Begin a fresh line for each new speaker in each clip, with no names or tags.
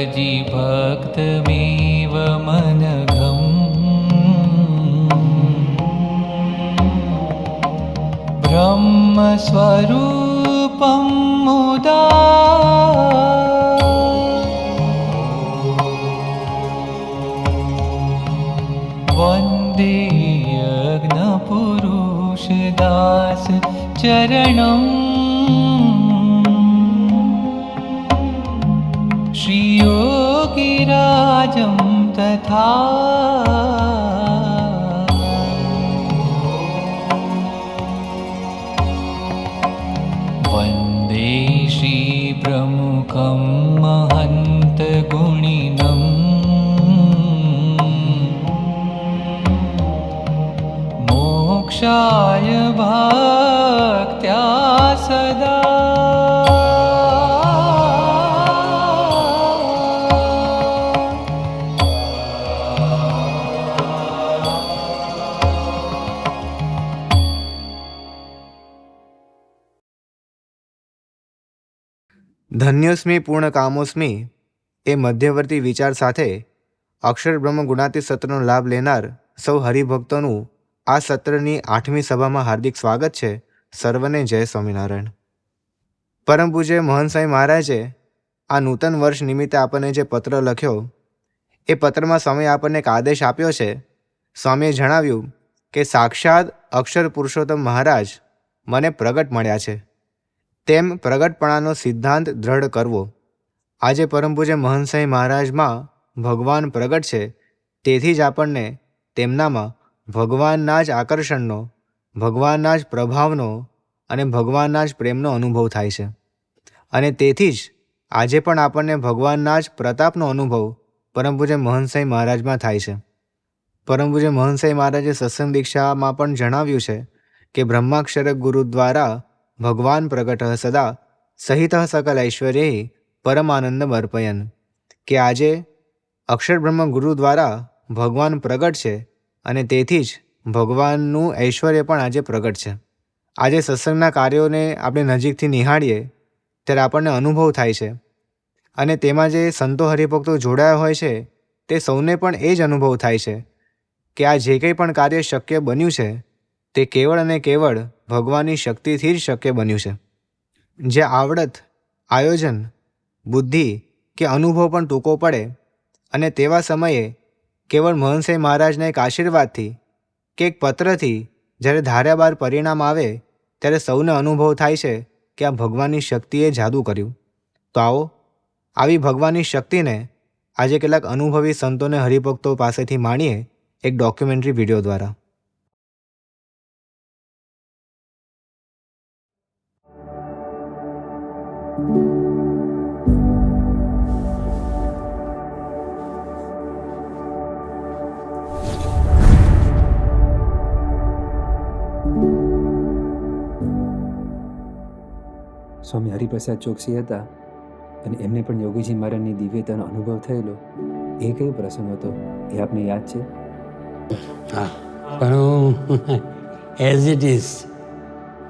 भजि भक्तमेव मनघम् ब्रह्मस्वरूपं मुदा वन्दे यज्ञपुरुषदास चरणम् श्रीयोगिराजं तथा वन्दे श्रीप्रमुखं महन्तगुणिनम् मोक्षाय भक्त्या सदा
ધન્યોસ્મિ પૂર્ણ કામોસ્મિ એ મધ્યવર્તી વિચાર સાથે અક્ષર બ્રહ્મ ગુણાતીત સત્રનો લાભ લેનાર સૌ હરિભક્તોનું આ સત્રની 8મી સભામાં હાર્દિક સ્વાગત છે. સર્વને જય સ્વામિનારાયણ. પરમ પૂજ્ય મહંત સ્વામી મહારાજે આ નૂતન વર્ષ નિમિત્તે આપણને જે પત્ર લખ્યો એ પત્રમાં સ્વામીએ આપણને એક આદેશ આપ્યો છે. સ્વામીએ જણાવ્યું કે સાક્ષાત અક્ષર પુરુષોત્તમ મહારાજ મને પ્રગટ મળ્યા છે, તેમ પ્રગટપણાનો સિદ્ધાંત દ્રઢ કરવો. આજે પરમ પૂજ્ય મહંત સ્વામી મહારાજમાં ભગવાન પ્રગટ છે, તેથી જ આપણને તેમનામાં ભગવાનના જ આકર્ષણનો, ભગવાનના જ પ્રભાવનો અને ભગવાનના જ પ્રેમનો અનુભવ થાય છે. અને તેથી જ આજે પણ આપણને ભગવાનના જ પ્રતાપનો અનુભવ પરમ પૂજ્ય મહંત સ્વામી મહારાજમાં થાય છે. પરમ પૂજ્ય મહંત સ્વામી મહારાજે સત્સંગ દીક્ષામાં પણ જણાવ્યું છે કે બ્રહ્માક્ષર ગુરુ દ્વારા ભગવાન પ્રગટ સદા સહિત સકલ ઐશ્વર્ય પરમાનંદમ અર્પયન, કે આજે અક્ષર બ્રહ્મ ગુરુ દ્વારા ભગવાન પ્રગટ છે અને તેથી જ ભગવાનનું ઐશ્વર્ય પણ આજે પ્રગટ છે. આજે સત્સંગના કાર્યોને આપણે નજીકથી નિહાળીએ ત્યારે આપણને અનુભવ થાય છે અને તેમાં જે સંતો હરિભક્તો જોડાયા હોય છે તે સૌને પણ એ જ અનુભવ થાય છે કે આ જે કંઈ પણ કાર્ય શક્ય બન્યું છે તે કેવળ અને કેવળ ભગવાનની શક્તિથી જ શક્ય બન્યું છે. જે આવડત, આયોજન, બુદ્ધિ કે અનુભવ પણ ટૂંકો પડે અને તેવા સમયે કેવળ મહંત સ્વામી મહારાજના એક આશીર્વાદથી કે એક પત્રથી જ્યારે ધાર્યા બાર પરિણામ આવે ત્યારે સૌને અનુભવ થાય છે કે આ ભગવાનની શક્તિએ જાદુ કર્યું. તો આવો આવી ભગવાનની શક્તિને આજે કેટલાક અનુભવી સંતોને હરિભક્તો પાસેથી માણીએ એક ડોક્યુમેન્ટરી વિડીયો દ્વારા.
સ્વામી હરિપ્રસાદ ચોકસી હતા અને એમને પણ યોગીજી મહારાજની દિવ્યતાનો અનુભવ થયેલો. એ કયો પ્રસંગ હતો એ આપને યાદ છે?
હા, પણ હું એઝ ઇટ ઇઝ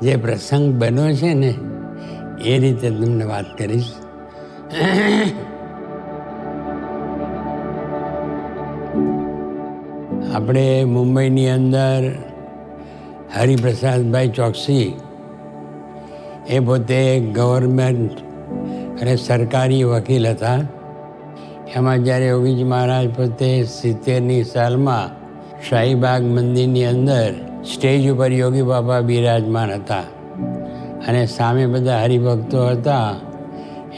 જે પ્રસંગ બન્યો છે ને એ રીતે તમને વાત કરીશ. આપણે મુંબઈની અંદર હરિપ્રસાદભાઈ ચોકસી એ પોતે ગવર્મેન્ટ અને સરકારી વકીલ હતા. એમાં જ્યારે યોગીજી મહારાજ પોતે 70ની સાલમાં શાહીબાગ મંદિરની અંદર સ્ટેજ ઉપર યોગી બાબા બિરાજમાન હતા અને સામે બધા હરિભક્તો હતા.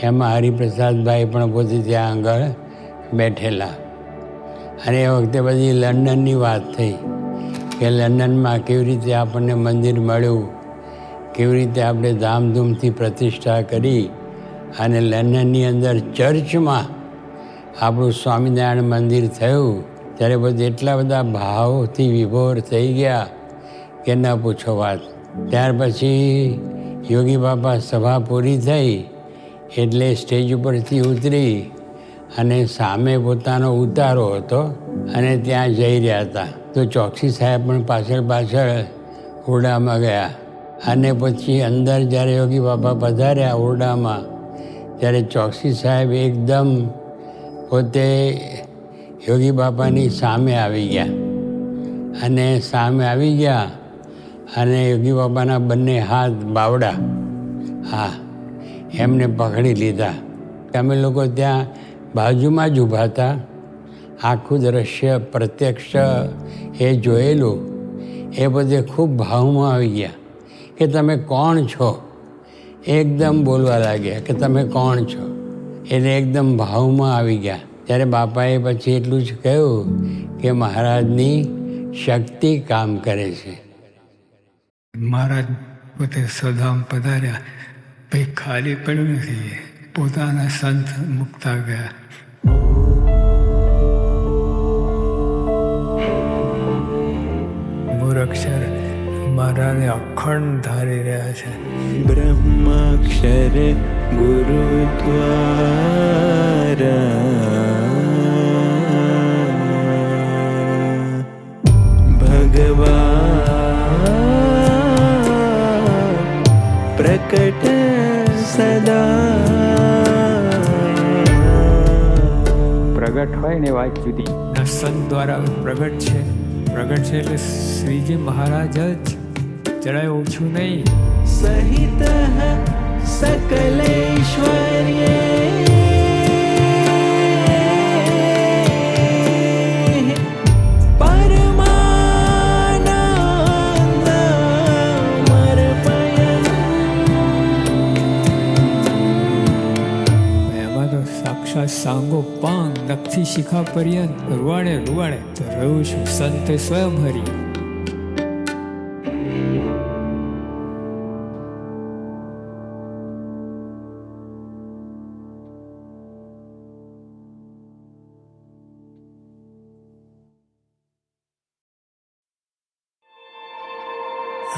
એમાં હરિપ્રસાદભાઈ પણ પોતે ત્યાં આગળ બેઠેલા. અને એ વખતે બધી લંડનની વાત થઈ કે લંડનમાં કેવી રીતે આપણને મંદિર મળ્યું, કેવી રીતે આપણે ધામધૂમથી પ્રતિષ્ઠા કરી અને લંડનની અંદર ચર્ચમાં આપણું સ્વામિનારાયણ મંદિર થયું. ત્યારે બધે એટલા બધા ભાવથી વિભોર થઈ ગયા કે ન પૂછો વાત. ત્યાર પછી યોગી બાપા સભા પૂરી થઈ એટલે સ્ટેજ ઉપરથી ઉતરી અને સામે પોતાનો ઉતારો હતો અને ત્યાં જઈ રહ્યા હતા. તો ચોકસી સાહેબ પણ પાછળ પાછળ ઓરડામાં ગયા અને પછી અંદર જ્યારે યોગી બાપા પધાર્યા ઓરડામાં ત્યારે ચોકસી સાહેબ એકદમ પોતે યોગી બાપાની સામે આવી ગયા અને યોગી બાપાના બંને હાથ બાવડા, હા, એમને પકડી લીધા. અમે લોકો ત્યાં બાજુમાં જ ઊભા હતા. આખું દ્રશ્ય પ્રત્યક્ષ એ જોયેલું. એ બધે ખૂબ ભાવમાં આવી ગયા કે તમે કોણ છો. એકદમ બોલવા લાગ્યા કે તમે કોણ છો, એટલે એકદમ ભાવમાં આવી ગયા. ત્યારે બાપાએ પછી એટલું જ કહ્યું કે મહારાજની શક્તિ કામ કરે છે.
મહારાજ પોતે સ્વધામ પધાર્યા, ભાઈ ખાલી પડ્યું નથી, પોતાના સંત મુકતા ગયા. મૂળાક્ષર મહારાજને અખંડ ધારી રહ્યા છે.
બ્રહ્માક્ષર ગુરુ દ્વારા ભગવાન પ્રકટ સદા.
પ્રગટ હોય ને વાત જુદી.
સંત દ્વારા પ્રગટ છે એટલે શ્રીજી મહારાજ જ, જરાય ઓછું નહીં.
સહિત સકલૈશ્વર્ય
સાંગો પાંગ નખથી શિખા પર્યંત રૂવાડે તો રહ્યું છું સંતે સ્વયં હરી.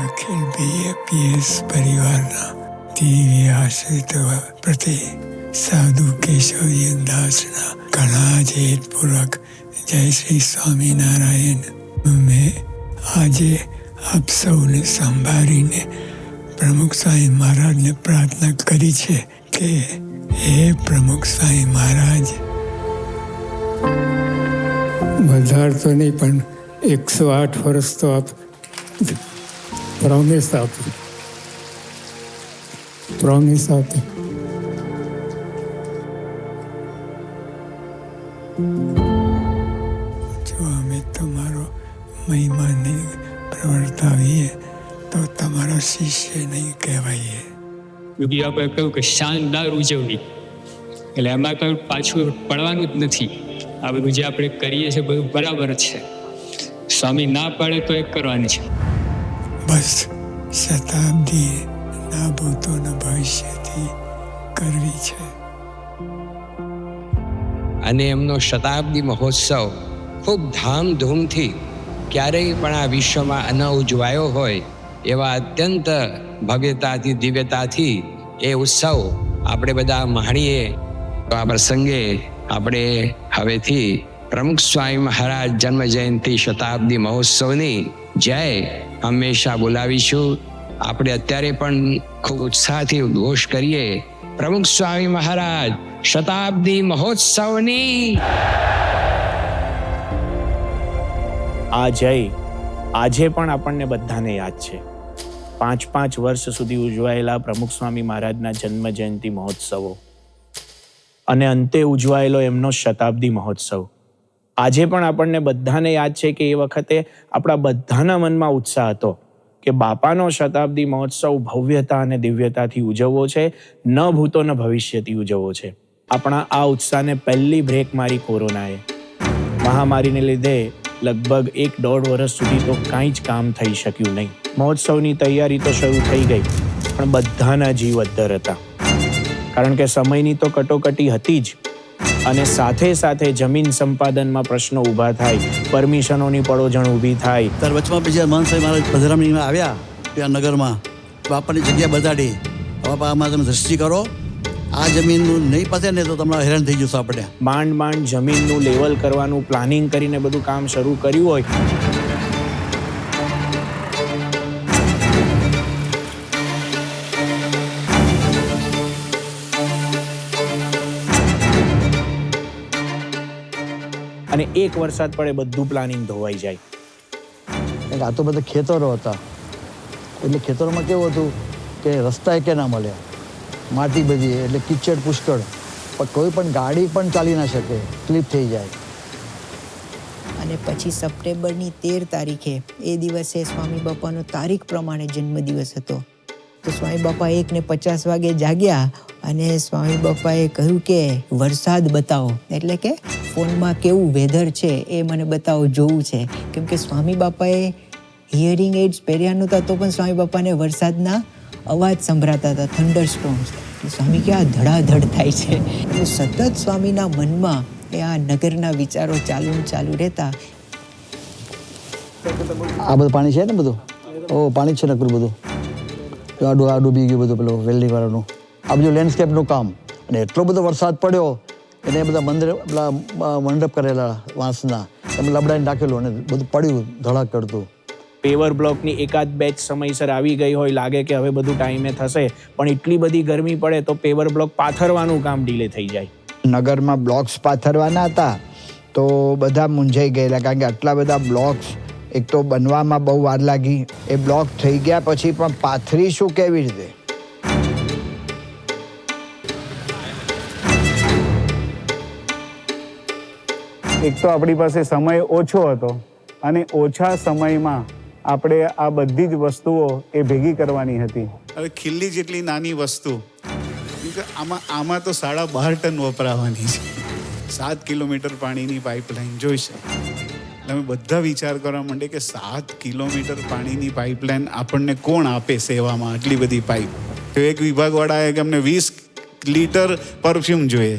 અખિલ BAPS પરિવારના દિવ્ય આશ્રિત પ્રતિ સાધુ કેશવજી દાસના ઘણા હેતપૂર્વક જય શ્રી સ્વામિનારાયણ. મેં આજે આપ સૌને સંભાળીને પ્રમુખ સ્વામી મહારાજને પ્રાર્થના કરી છે કે હે પ્રમુખ સ્વામી મહારાજ, વધારે તો નહીં પણ 108 વર્ષ તો આપ પ્રોમિસ આપી. જો અમે તમારો મહિમા નહીં પ્રવર્તાવીએ તો તમારા શિષ્ય નહીં કહેવાઈએ.
યોગી બાપાએ કહ્યું કે શાનદાર ઉજવણી, એટલે એમાં કંઈ પાછું પડવાનું જ નથી. આ બધું જે આપણે કરીએ છીએ બધું બરાબર છે. સ્વામી ના પાડે તો એક કરવાની છે.
બસ શતાબ્દી ના ભૂતો ના ભવિષ્યથી કરવી છે.
અને એમનો શતાબ્દી મહોત્સવ ખૂબ ધામધૂમથી ક્યારેય પણ આ વિશ્વમાં ન ઉજવાયો હોય એવા અત્યંત ભવ્યતાથી દિવ્યતાથી એ ઉત્સવ આપણે બધા માણીએ. તો આ પ્રસંગે આપણે હવેથી પ્રમુખ સ્વામી મહારાજ જન્મ જયંતિ શતાબ્દી મહોત્સવની જય હંમેશા બોલાવીશું. આપણે અત્યારે પણ ખૂબ ઉત્સાહથી ઉદ્ઘોષ કરીએ, પ્રમુખ સ્વામી મહારાજ શતાબ્દી મહોત્સવની.
આ જય આજે પણ આપણને બધાને યાદ છે. 5 વર્ષ સુધી ઉજવાયેલા પ્રમુખ સ્વામી મહારાજના જન્મ જયંતિ મહોત્સવો અને અંતે ઉજવાયેલો એમનો શતાબ્દી મહોત્સવ આજે પણ આપણને બધાને યાદ છે કે એ વખતે આપણા બધાના મનમાં ઉત્સાહ હતો કે બાપાનો શતાબ્દી મહોત્સવ ભવ્યતા અને દિવ્યતાથી ઉજવવો છે, ન ભૂતો ન ભવિષ્યથી ઉજવવો છે. આપણા આ ઉત્સાહને પહેલી બ્રેક મારી કોરોનાએ. મહામારીને લીધે લગભગ 1-1.5 વર્ષ સુધી તો કાંઈ જ કામ થઈ શક્યું નહીં. મહોત્સવની તૈયારી તો શરૂ થઈ ગઈ પણ બધાના જીવ અદ્ધર હતા, કારણ કે સમયની તો કટોકટી હતી જ અને સાથે સાથે જમીન સંપાદનમાં પ્રશ્નો ઊભા થાય, પરમિશનોની પડોજણ ઊભી થાય.
ત્યારે વચમાં બીજા મહંત મહારાજ પધરામણીમાં આવ્યા ત્યાં નગરમાં, બાપાની જગ્યા બતાડી, બાપા આમાં તમે દ્રષ્ટિ કરો, આ જમીનનું નહીં પતે ને તો તમારે હેરાન થઈ જશો. આપણે
માંડ જમીનનું લેવલ કરવાનું પ્લાનિંગ કરીને બધું કામ શરૂ કર્યું હોય. અને એક વરસાદ પડે બધું પ્લાનિંગ ધોવાઈ જાય.
આ તો બધા ખેતરો હતા, એટલે ખેતરોમાં કેવું હતું કે રસ્તા કે ના મળ્યા, માટી બધી, એટલે કિચડ પુષ્કળ, પણ કોઈ પણ ગાડી પણ ચાલી ના શકે, સ્લીપ થઈ જાય.
અને પછી સપ્ટેમ્બરની 13 તારીખે એ દિવસે સ્વામી બાપાનો તારીખ પ્રમાણે જન્મદિવસ હતો. તો સ્વામી બાપા 1:50 વાગે જાગ્યા અને સ્વામી બાપાએ કહ્યું કે વરસાદ બતાવો, એટલે કે ફોનમાં કેવું વેધર છે એ મને બતાવો, જોવું છે. કેમ કે સ્વામી બાપાએ હિયરિંગ એડ્સ પહેર્યા નહોતા તો પણ સ્વામી બાપાને વરસાદના અવાજ સંભળાતા હતા, થંડર સ્ટોર્મ્સ. સ્વામી કે આ ધડાધડ થાય છે. એટલે સતત સ્વામીના મનમાં એ આ નગરના વિચારો ચાલુ રહેતા.
આ બધું પાણી છે ને, બધું પાણી જ છે નકરું બધું. આ ડૂબી ગયું બધું, પેલું વેલ્ડિંગ વાળાનું. આ બધું લેન્ડસ્કેપનું કામ. અને એટલો બધો વરસાદ પડ્યો એને બધા મંડપ કરેલા વાંસના, એમ લબડાઈને રાખેલું અને બધું પડ્યું ધડાક કરતું.
પેવર બ્લોકની એકાદ બેચ સમયસર આવી ગઈ હોય, લાગે કે હવે બધું ટાઈમે થશે, પણ એટલી બધી ગરમી પડે તો પેવર બ્લોક પાથરવાનું કામ ડીલે થઈ જાય.
નગરમાં બ્લોક્સ પાથરવાના હતા તો બધા મૂંઝાઈ ગયેલા, કારણ કે આટલા બધા બ્લોક્સ એક તો બનવામાં બહુ વાર લાગી. એ બ્લોક થઈ ગયા પછી પણ પાથરીશું કેવી રીતે?
એક તો આપણી પાસે સમય ઓછો હતો અને ઓછા સમયમાં આપણે આ બધી જ વસ્તુઓ એ ભેગી કરવાની હતી.
હવે ખીલ્લી જેટલી નાની વસ્તુ, આમાં તો 12.5 ટન વપરાવાની છે. 7 કિલોમીટર પાણીની પાઇપલાઇન જોઈશે. એટલે અમે બધા વિચાર કરવા માંડે કે 7 કિલોમીટર પાણીની પાઇપલાઇન આપણને કોણ આપે સેવામાં, આટલી બધી પાઇપ. તો એક વિભાગવાળાએ કે અમને 20 લીટર પરફ્યુમ જોઈએ.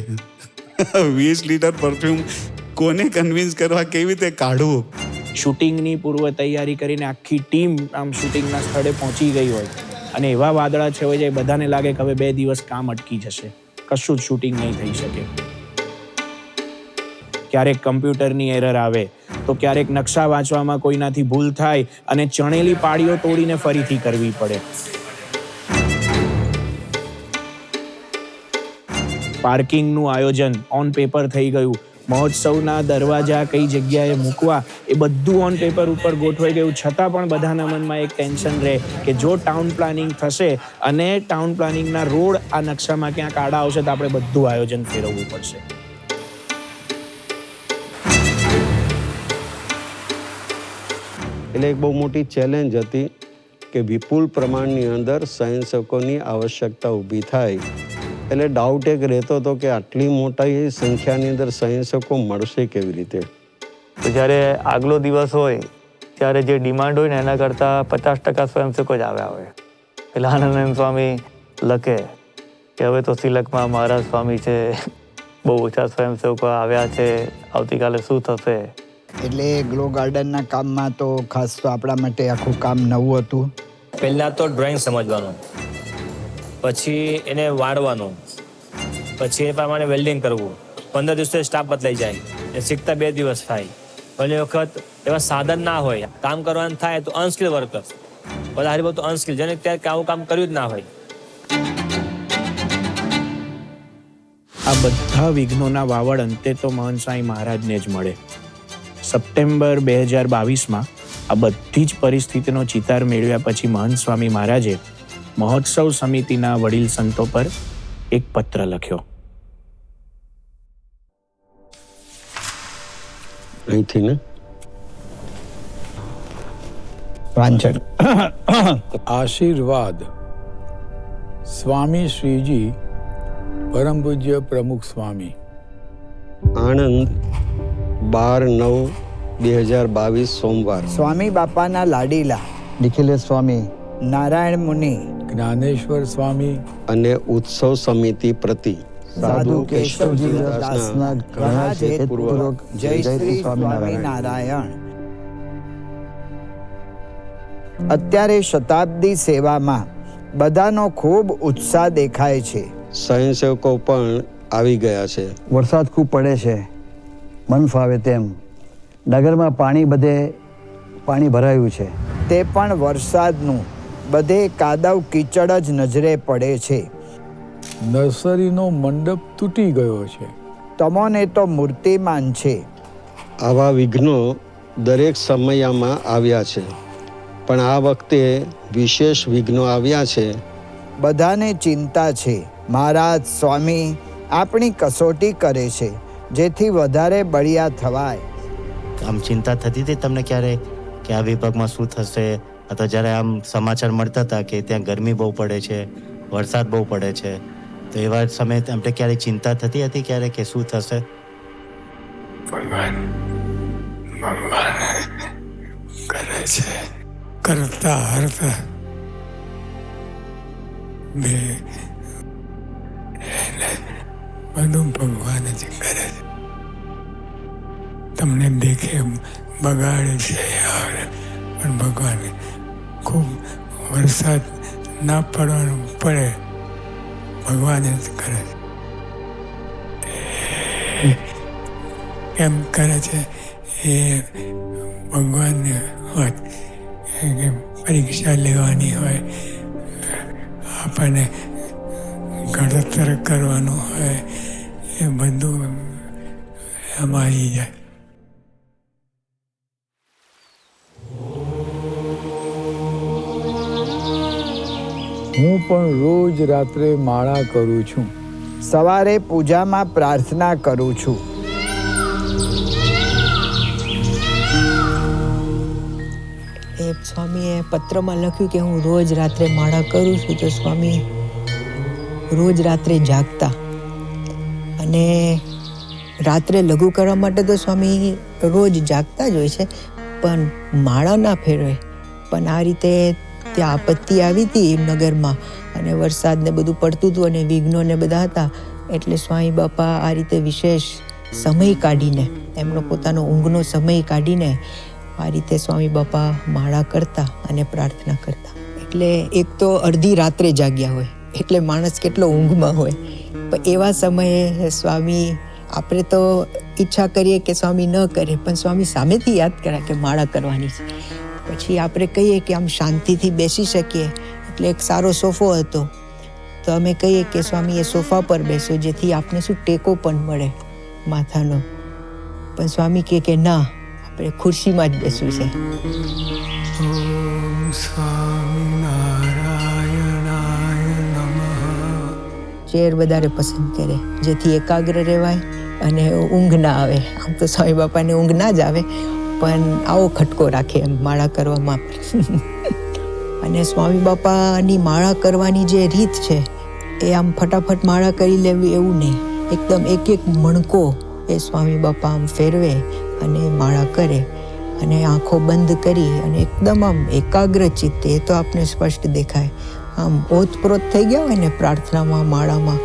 20 લીટર પરફ્યુમ કોને કન્વિન્સ કરવા, કેવી રીતે કાઢવું?
શૂટિંગની પૂર્વ તૈયારી કરીને આખી ટીમ આમ શૂટિંગના સ્થળે પહોંચી ગઈ હોય અને એવા વાદળા છવાઈ જાય, બધાને લાગે કે હવે 2 દિવસ કામ અટકી જશે, કશું જ શૂટિંગ નહીં થઈ શકે. ક્યારેક કમ્પ્યુટરની એરર આવે તો ક્યારેક નકશા વાંચવામાં કોઈનાથી ભૂલ થાય અને ચણેલી પાળીઓ તોડીને ફરીથી કરવી પડે. પાર્કિંગનું આયોજન ઓન પેપર થઈ ગયું, મહોત્સવના દરવાજા કઈ જગ્યાએ મૂકવા એ બધું ઓન પેપર ઉપર ગોઠવાઈ ગયું. છતાં પણ બધાના મનમાં એક ટેન્શન રહે કે જો ટાઉન પ્લાનિંગ થશે અને ટાઉન પ્લાનિંગના રોડ આ નકશામાં ક્યાંક આડા આવશે તો આપણે બધું આયોજન ફેરવવું પડશે.
એટલે એક બહુ મોટી ચેલેન્જ હતી કે વિપુલ પ્રમાણની અંદર સ્વયંસેવકોની આવશ્યકતા ઊભી થાય. એટલે ડાઉટ એક રહેતો હતો કે આટલી મોટી સંખ્યાની અંદર સ્વયંસેવકો મળશે કેવી રીતે.
તો જ્યારે આગલો દિવસ હોય ત્યારે જે ડિમાન્ડ હોય ને એના કરતાં 50% સ્વયંસેવકો જ આવ્યા હોય. એટલે આનંદ સ્વામી લખે કે હવે તો સિલકમાં મહારાજ સ્વામી છે, બહુ ઓછા સ્વયંસેવકો આવ્યા છે, આવતીકાલે શું થશે.
એટલે ગ્લો ગાર્ડનના કામમાં તો ખાસ તો આપણા માટે આખું કામ નવું હતું.
પહેલાં તો ડ્રોઈંગ સમજવાનું, પછી એને વાળવાનું, પછી એ પ્રમાણે વેલ્ડિંગ કરવું. 15 દિવસે સ્ટાફ બદલાઈ જાય, એ શીખતા 2 દિવસ થાય. ઘણી વખત એવા સાધન ના હોય, કામ કરવાનું થાય તો અનસ્કિલ વર્કર્સ, બધા બધું અનસ્કિલ, જેને ત્યારે આવું કામ કર્યું જ ના હોય.
આ બધા વિઘ્નોના વાવડ અંતે તો મહંત સ્વામી મહારાજને જ મળે. સપ્ટેમ્બર 2022માં આ બધી જ પરિસ્થિતિનો ચિતાર મેળવ્યા પછી મહંત સ્વામી મહારાજે મહોત્સવ સમિતિના વડીલ સંતો પર એક પત્ર લખ્યો.
અહીંથી ને
વાંચન.
આશીર્વાદ. સ્વામી શ્રીજી પરમ પૂજ્ય પ્રમુખ સ્વામી,
આણંદ 12/9/2022 સોમવાર.
સ્વામી બાપાના લાડીલા
નિખિલેશ સ્વામી,
નારાયણ મુનિ,
જ્ઞાનેશ્વર સ્વામી
અને ઉત્સવ સમિતિ પ્રતિ
સાધુ કેશવજી દાસના ઘણા હેતુપૂર્વક જય શ્રી સ્વામિનારાયણ. અત્યારે શતાબ્દી સેવામાં બધાનો ખૂબ ઉત્સાહ દેખાય છે.
સ્વયંસેવકો પણ આવી ગયા છે.
વરસાદ ખૂબ પડે છે, મન ફાવે તેમ. નગરમાં પાણી ભરાયું છે.
તે પણ વરસાદનું. બધે કાદવ કીચડ જ નજરે પડે છે.
નર્સરીનો મંડપ તૂટી ગયો છે.
તમોને તો મૂર્તિમાન છે.
આવા વિઘ્નો દરેક સમયમાં આવ્યા છે, પણ આ વખતે વિશેષ વિઘ્નો આવ્યા છે.
બધાને ચિંતા છે. મહારાજ સ્વામી આપણી કસોટી કરે છે, જેથી વધારે બળિયા થવાય.
આમ ચિંતા થતી હતી તમને ક્યારે કે આ વિભાગમાં શું થશે? અથવા જ્યારે આમ સમાચાર મળતા હતા કે ત્યાં ગરમી બહુ પડે છે, વરસાદ બહુ પડે છે, તો એવા સમયે અમને ક્યારે ચિંતા થતી હતી ક્યારે કે શું થશે?
ભગવાન કરે છે, કરતા હરતા બે બધું ભગવાન જ કરે છે. તમને દેખે બગાડે છે પણ ભગવાન ખૂબ વરસાદ ના પડવાનું પડે ભગવાન જ કરે છે. કેમ કરે છે એ ભગવાનને વાત કે પરીક્ષા લેવાની હોય, આપણને ઘડતર કરવાનું હોય, એ બધું એમાં આવી જાય.
હું પણ રોજ રાત્રે માળા કરું છું.
સવારે પૂજામાં પ્રાર્થના કરું છું.
એ સ્વામીએ પત્રમાં લખ્યું કે હું રોજ રાત્રે માળા કરું છું. તો સ્વામી રોજ રાત્રે જાગતા અને રાત્રે લઘુ કરવા માટે તો સ્વામી રોજ જાગતા જ હોય છે, પણ માળા ના ફેરવે. પણ આ રીતે ત્યાં આપત્તિ આવી હતી નગરમાં અને વરસાદ ને બધું પડતું હતું અને વિઘ્નો ને બધા હતા, એટલે સ્વામી બાપા આ રીતે વિશેષ સમય કાઢીને, એમનો પોતાનો ઊંઘનો સમય કાઢીને આ રીતે સ્વામી બાપા માળા કરતા અને પ્રાર્થના કરતા. એટલે એક તો અડધી રાત્રે જાગ્યા હોય એટલે માણસ કેટલો ઊંઘમાં હોય, પણ એવા સમયે સ્વામી, આપણે તો ઈચ્છા કરીએ કે સ્વામી ન કરે, પણ સ્વામી સામેથી યાદ કર્યા કે માળા કરવાની છે. પછી આપણે કહીએ કે આમ શાંતિથી બેસી શકીએ, એટલે એક સારો સોફો હતો, તો અમે કહીએ કે સ્વામી એ સોફા પર બેસો, જેથી આપને શું ટેકો પણ મળે માથાનો. પણ સ્વામી કહે કે ના, આપણે ખુરશીમાં જ બેસવું છે. ચેર વધારે પસંદ કરે, જેથી એકાગ્ર રહેવાય અને ઊંઘ ના આવે. આમ તો સ્વામી બાપાને ઊંઘ ના જ આવે, પણ આવો ખટકો રાખે એમ માળા કરવામાં. અને સ્વામી બાપાની માળા કરવાની જે રીત છે એ આમ ફટાફટ માળા કરી લેવી એવું નહીં, એકદમ એક એક મણકો એ સ્વામી બાપા આમ ફેરવે અને માળા કરે અને આંખો બંધ કરી અને એકદમ આમ એકાગ્ર ચિત્તે, એ તો આપને સ્પષ્ટ દેખાય, આમ ઓતપ્રોત થઈ ગયા હોય ને પ્રાર્થનામાં, માળામાં,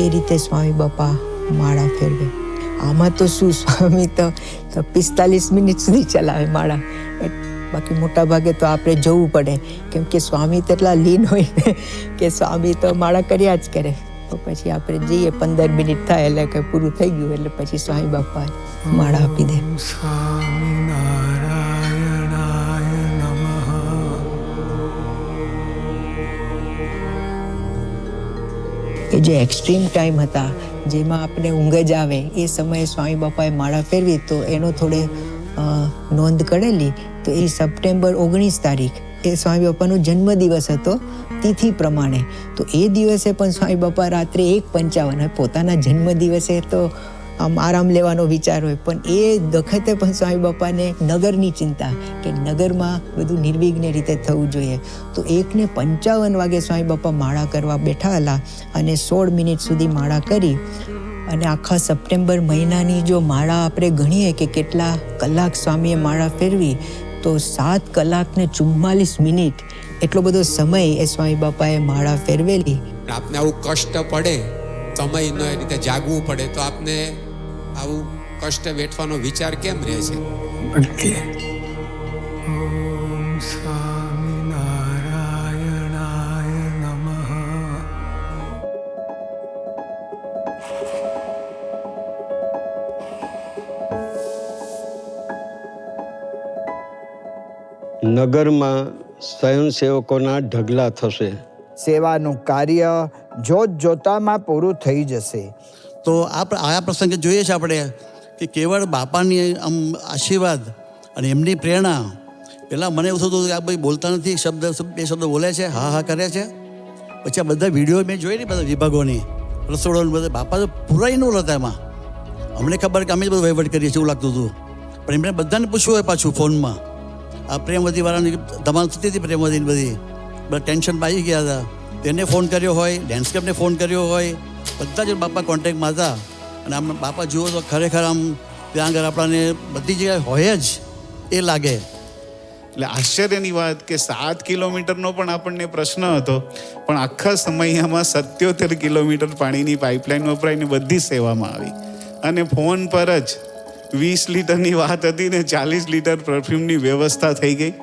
એ રીતે સ્વામી બાપા માળા ફેરવે. આમાં તો શું, સ્વામી તો 45 મિનિટ સુધી ચલાવે માળા. બાકી મોટા ભાગે તો આપણે જવું પડે, કેમ કે સ્વામી તો એટલા લીન હોય ને કે સ્વામી તો માળા કર્યા જ કરે. તો પછી આપણે જઈએ, 15 મિનિટ થાય એટલે કે પૂરું થઈ ગયું, એટલે પછી સ્વામી બાપા માળા આપી દે. એ જે એક્સ્ટ્રીમ ટાઈમ હતા જેમાં આપણે ઊંઘ જ આવે, એ સમયે સ્વામી બાપાએ માળા ફેરવી, તો એનો થોડે નોંધ કરેલી. તો એ સપ્ટેમ્બર 19 તારીખ એ સ્વામી બાપાનો જન્મદિવસ હતો તિથિ પ્રમાણે. તો એ દિવસે પણ સ્વામી બાપા રાત્રે 1:55, પોતાના જન્મદિવસે તો આમ આરામ લેવાનો વિચાર હોય, પણ એ વખતે પણ સ્વામી બાપાને નગરની ચિંતા કે નગરમાં બધું નિર્વિઘ્ન રીતે થવું જોઈએ. તો 1:55 વાગે સ્વામી બાપા માળા કરવા બેઠા હતા અને 16 મિનિટ સુધી માળા કરી. અને આખા સપ્ટેમ્બર મહિનાની જો માળા આપણે ગણીએ કે કેટલા કલાક સ્વામીએ માળા ફેરવી, તો 7 કલાક ને 44 મિનિટ એટલો બધો સમય એ સ્વામી બાપાએ માળા ફેરવેલી.
આપને આવું કષ્ટ પડે, સમયનો એ રીતે જાગવું પડે, તો આપને આવું કષ્ટ વેઠવાનો વિચાર કેમ રહે છે?
નગરમાં સ્વયંસેવકોના ઢગલા થશે.
સેવાનું કાર્ય જોત જોતામાં પૂરું થઈ જશે.
તો આ પ્રસંગે જોઈએ છે આપણે
કે કેવળ બાપાની આમ આશીર્વાદ અને એમની પ્રેરણા. પહેલાં મને એવું થતું હતું કે આ ભાઈ બોલતા નથી, બે શબ્દ બોલે છે, હા હા કરે છે. પછી આ બધા વિડીયો મેં જોઈ ને બધા વિભાગોની, રસોડોની બધા, બાપા તો પૂરા ઇન્વોલ્વ હતા એમાં. અમને ખબર કે અમે જ બધું વહીવટ કરીએ છીએ એવું લાગતું હતું. પણ એમણે બધાને પૂછવું હોય પાછું ફોનમાં. આ પ્રેમવતીવાળાની ધમાલ થતી હતી, પ્રેમવતીની બધી બધા ટેન્શનમાં આવી ગયા હતા. તેને ફોન કર્યો હોય, લેન્ડસ્કેપને ફોન કર્યો હોય, બધા જ બાપા કોન્ટેક્ટમાં હતા. અને આમ બાપા જુઓ તો ખરેખર આમ ત્યાં આગળ આપણાને બધી જગ્યાએ હોય જ એ લાગે.
એટલે આશ્ચર્યની વાત કે 7 કિલોમીટરનો પણ આપણને પ્રશ્ન હતો, પણ આખા સમયમાં 77 કિલોમીટર પાણીની પાઇપલાઇન વપરાય ને બધી સેવામાં આવી. અને ફોન પર જ 20 લીટરની વાત હતી ને 40 લીટર પરફ્યુમની વ્યવસ્થા થઈ ગઈ.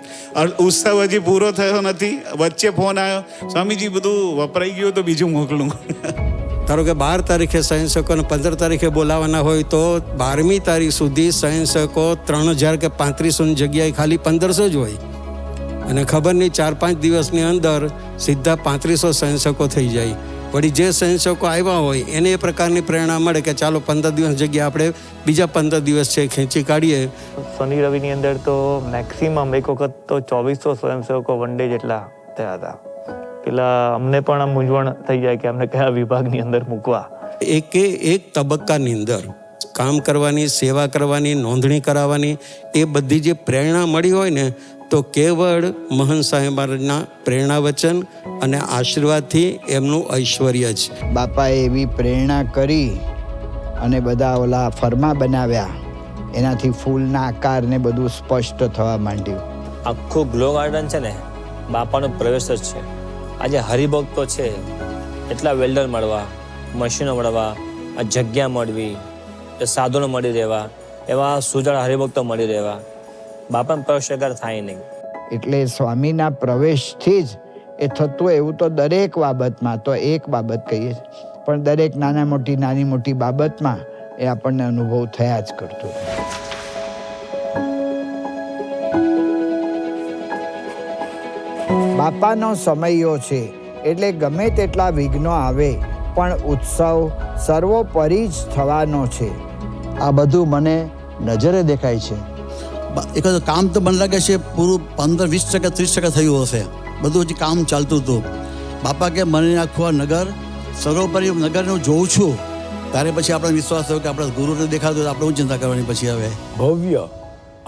ઉત્સવ હજી પૂરો થયો નથી, વચ્ચે ફોન આવ્યો, સ્વામીજી બધું વપરાઈ ગયું તો બીજું મોકલું.
ધારો કે 12 તારીખે સ્વયંસેવકોને 15 તારીખે બોલાવવાના હોય તો 12મી તારીખ સુધી સ્વયંસેવકો 3000 કે 3500ની જગ્યાએ ખાલી 1500 જ હોય. અને ખબર નહીં 4-5 દિવસની અંદર સીધા 3500 સ્વયંસેવકો થઈ જાય. વળી જે સ્વયંસેવકો આવ્યા હોય એને એ પ્રકારની પ્રેરણા મળે કે ચાલો 15 દિવસ જગ્યાએ આપણે બીજા 15 દિવસ છે ખેંચી કાઢીએ.
શનિ રવિની અંદર તો મેક્સિમમ એક વખત તો 2400 સ્વયંસેવકો વન ડે જેટલા થયા હતા. પેલા અમને પણ આમ મૂંઝવણ થઈ જાય કે અમને કયા વિભાગની અંદર મૂકવા.
એક તબક્કાની અંદર કામ કરવાની, સેવા કરવાની, નોંધણી કરાવવાની, એ બધી જે પ્રેરણા મળી હોય ને તો કેવળ મહંત સાહેબ મહારાજના પ્રેરણા વચન અને આશીર્વાદથી એમનું ઐશ્વર્ય જ.
બાપાએ એવી પ્રેરણા કરી અને બધા ઓલા ફરમા બનાવ્યા, એનાથી ફૂલના આકાર ને બધું સ્પષ્ટ થવા માંડ્યું.
આખું ગ્લો ગાર્ડન છે ને બાપાનો પ્રવેશ જ છે. આજે હરિભક્તો છે એટલા વેલ્ડર મળવા, મશીનો મળવા, આ જગ્યા મળવી, એ સાધનો મળી રહેવા, એવા સુજાણ હરિભક્તો મળી રહેવા, બાપાનો પ્રવેશ વગર થાય નહીં.
એટલે સ્વામીના પ્રવેશથી જ એ થતું એવું તો દરેક બાબતમાં, તો એક બાબત કહીએ પણ દરેક નાની મોટી બાબતમાં એ આપણને અનુભવ થયા જ કરતો. બાપાનો સમયો છે એટલે ગમે તેટલા વિઘ્નો આવે પણ ઉત્સવ સર્વોપરી જ થવાનો છે.
આ બધું મને નજરે દેખાય છે. એક કામ તો મને લાગે છે પૂરું 15-20% 30% થયું હશે. બધું હજી કામ ચાલતું હતું. બાપા કે મને આખું આ નગર સર્વોપરી નગરનું જોઉં છું, ત્યારે પછી આપણે વિશ્વાસ થયો કે આપણા ગુરુને દેખાતું આપણે હું ચિંતા કરવાની. પછી હવે
ભવ્ય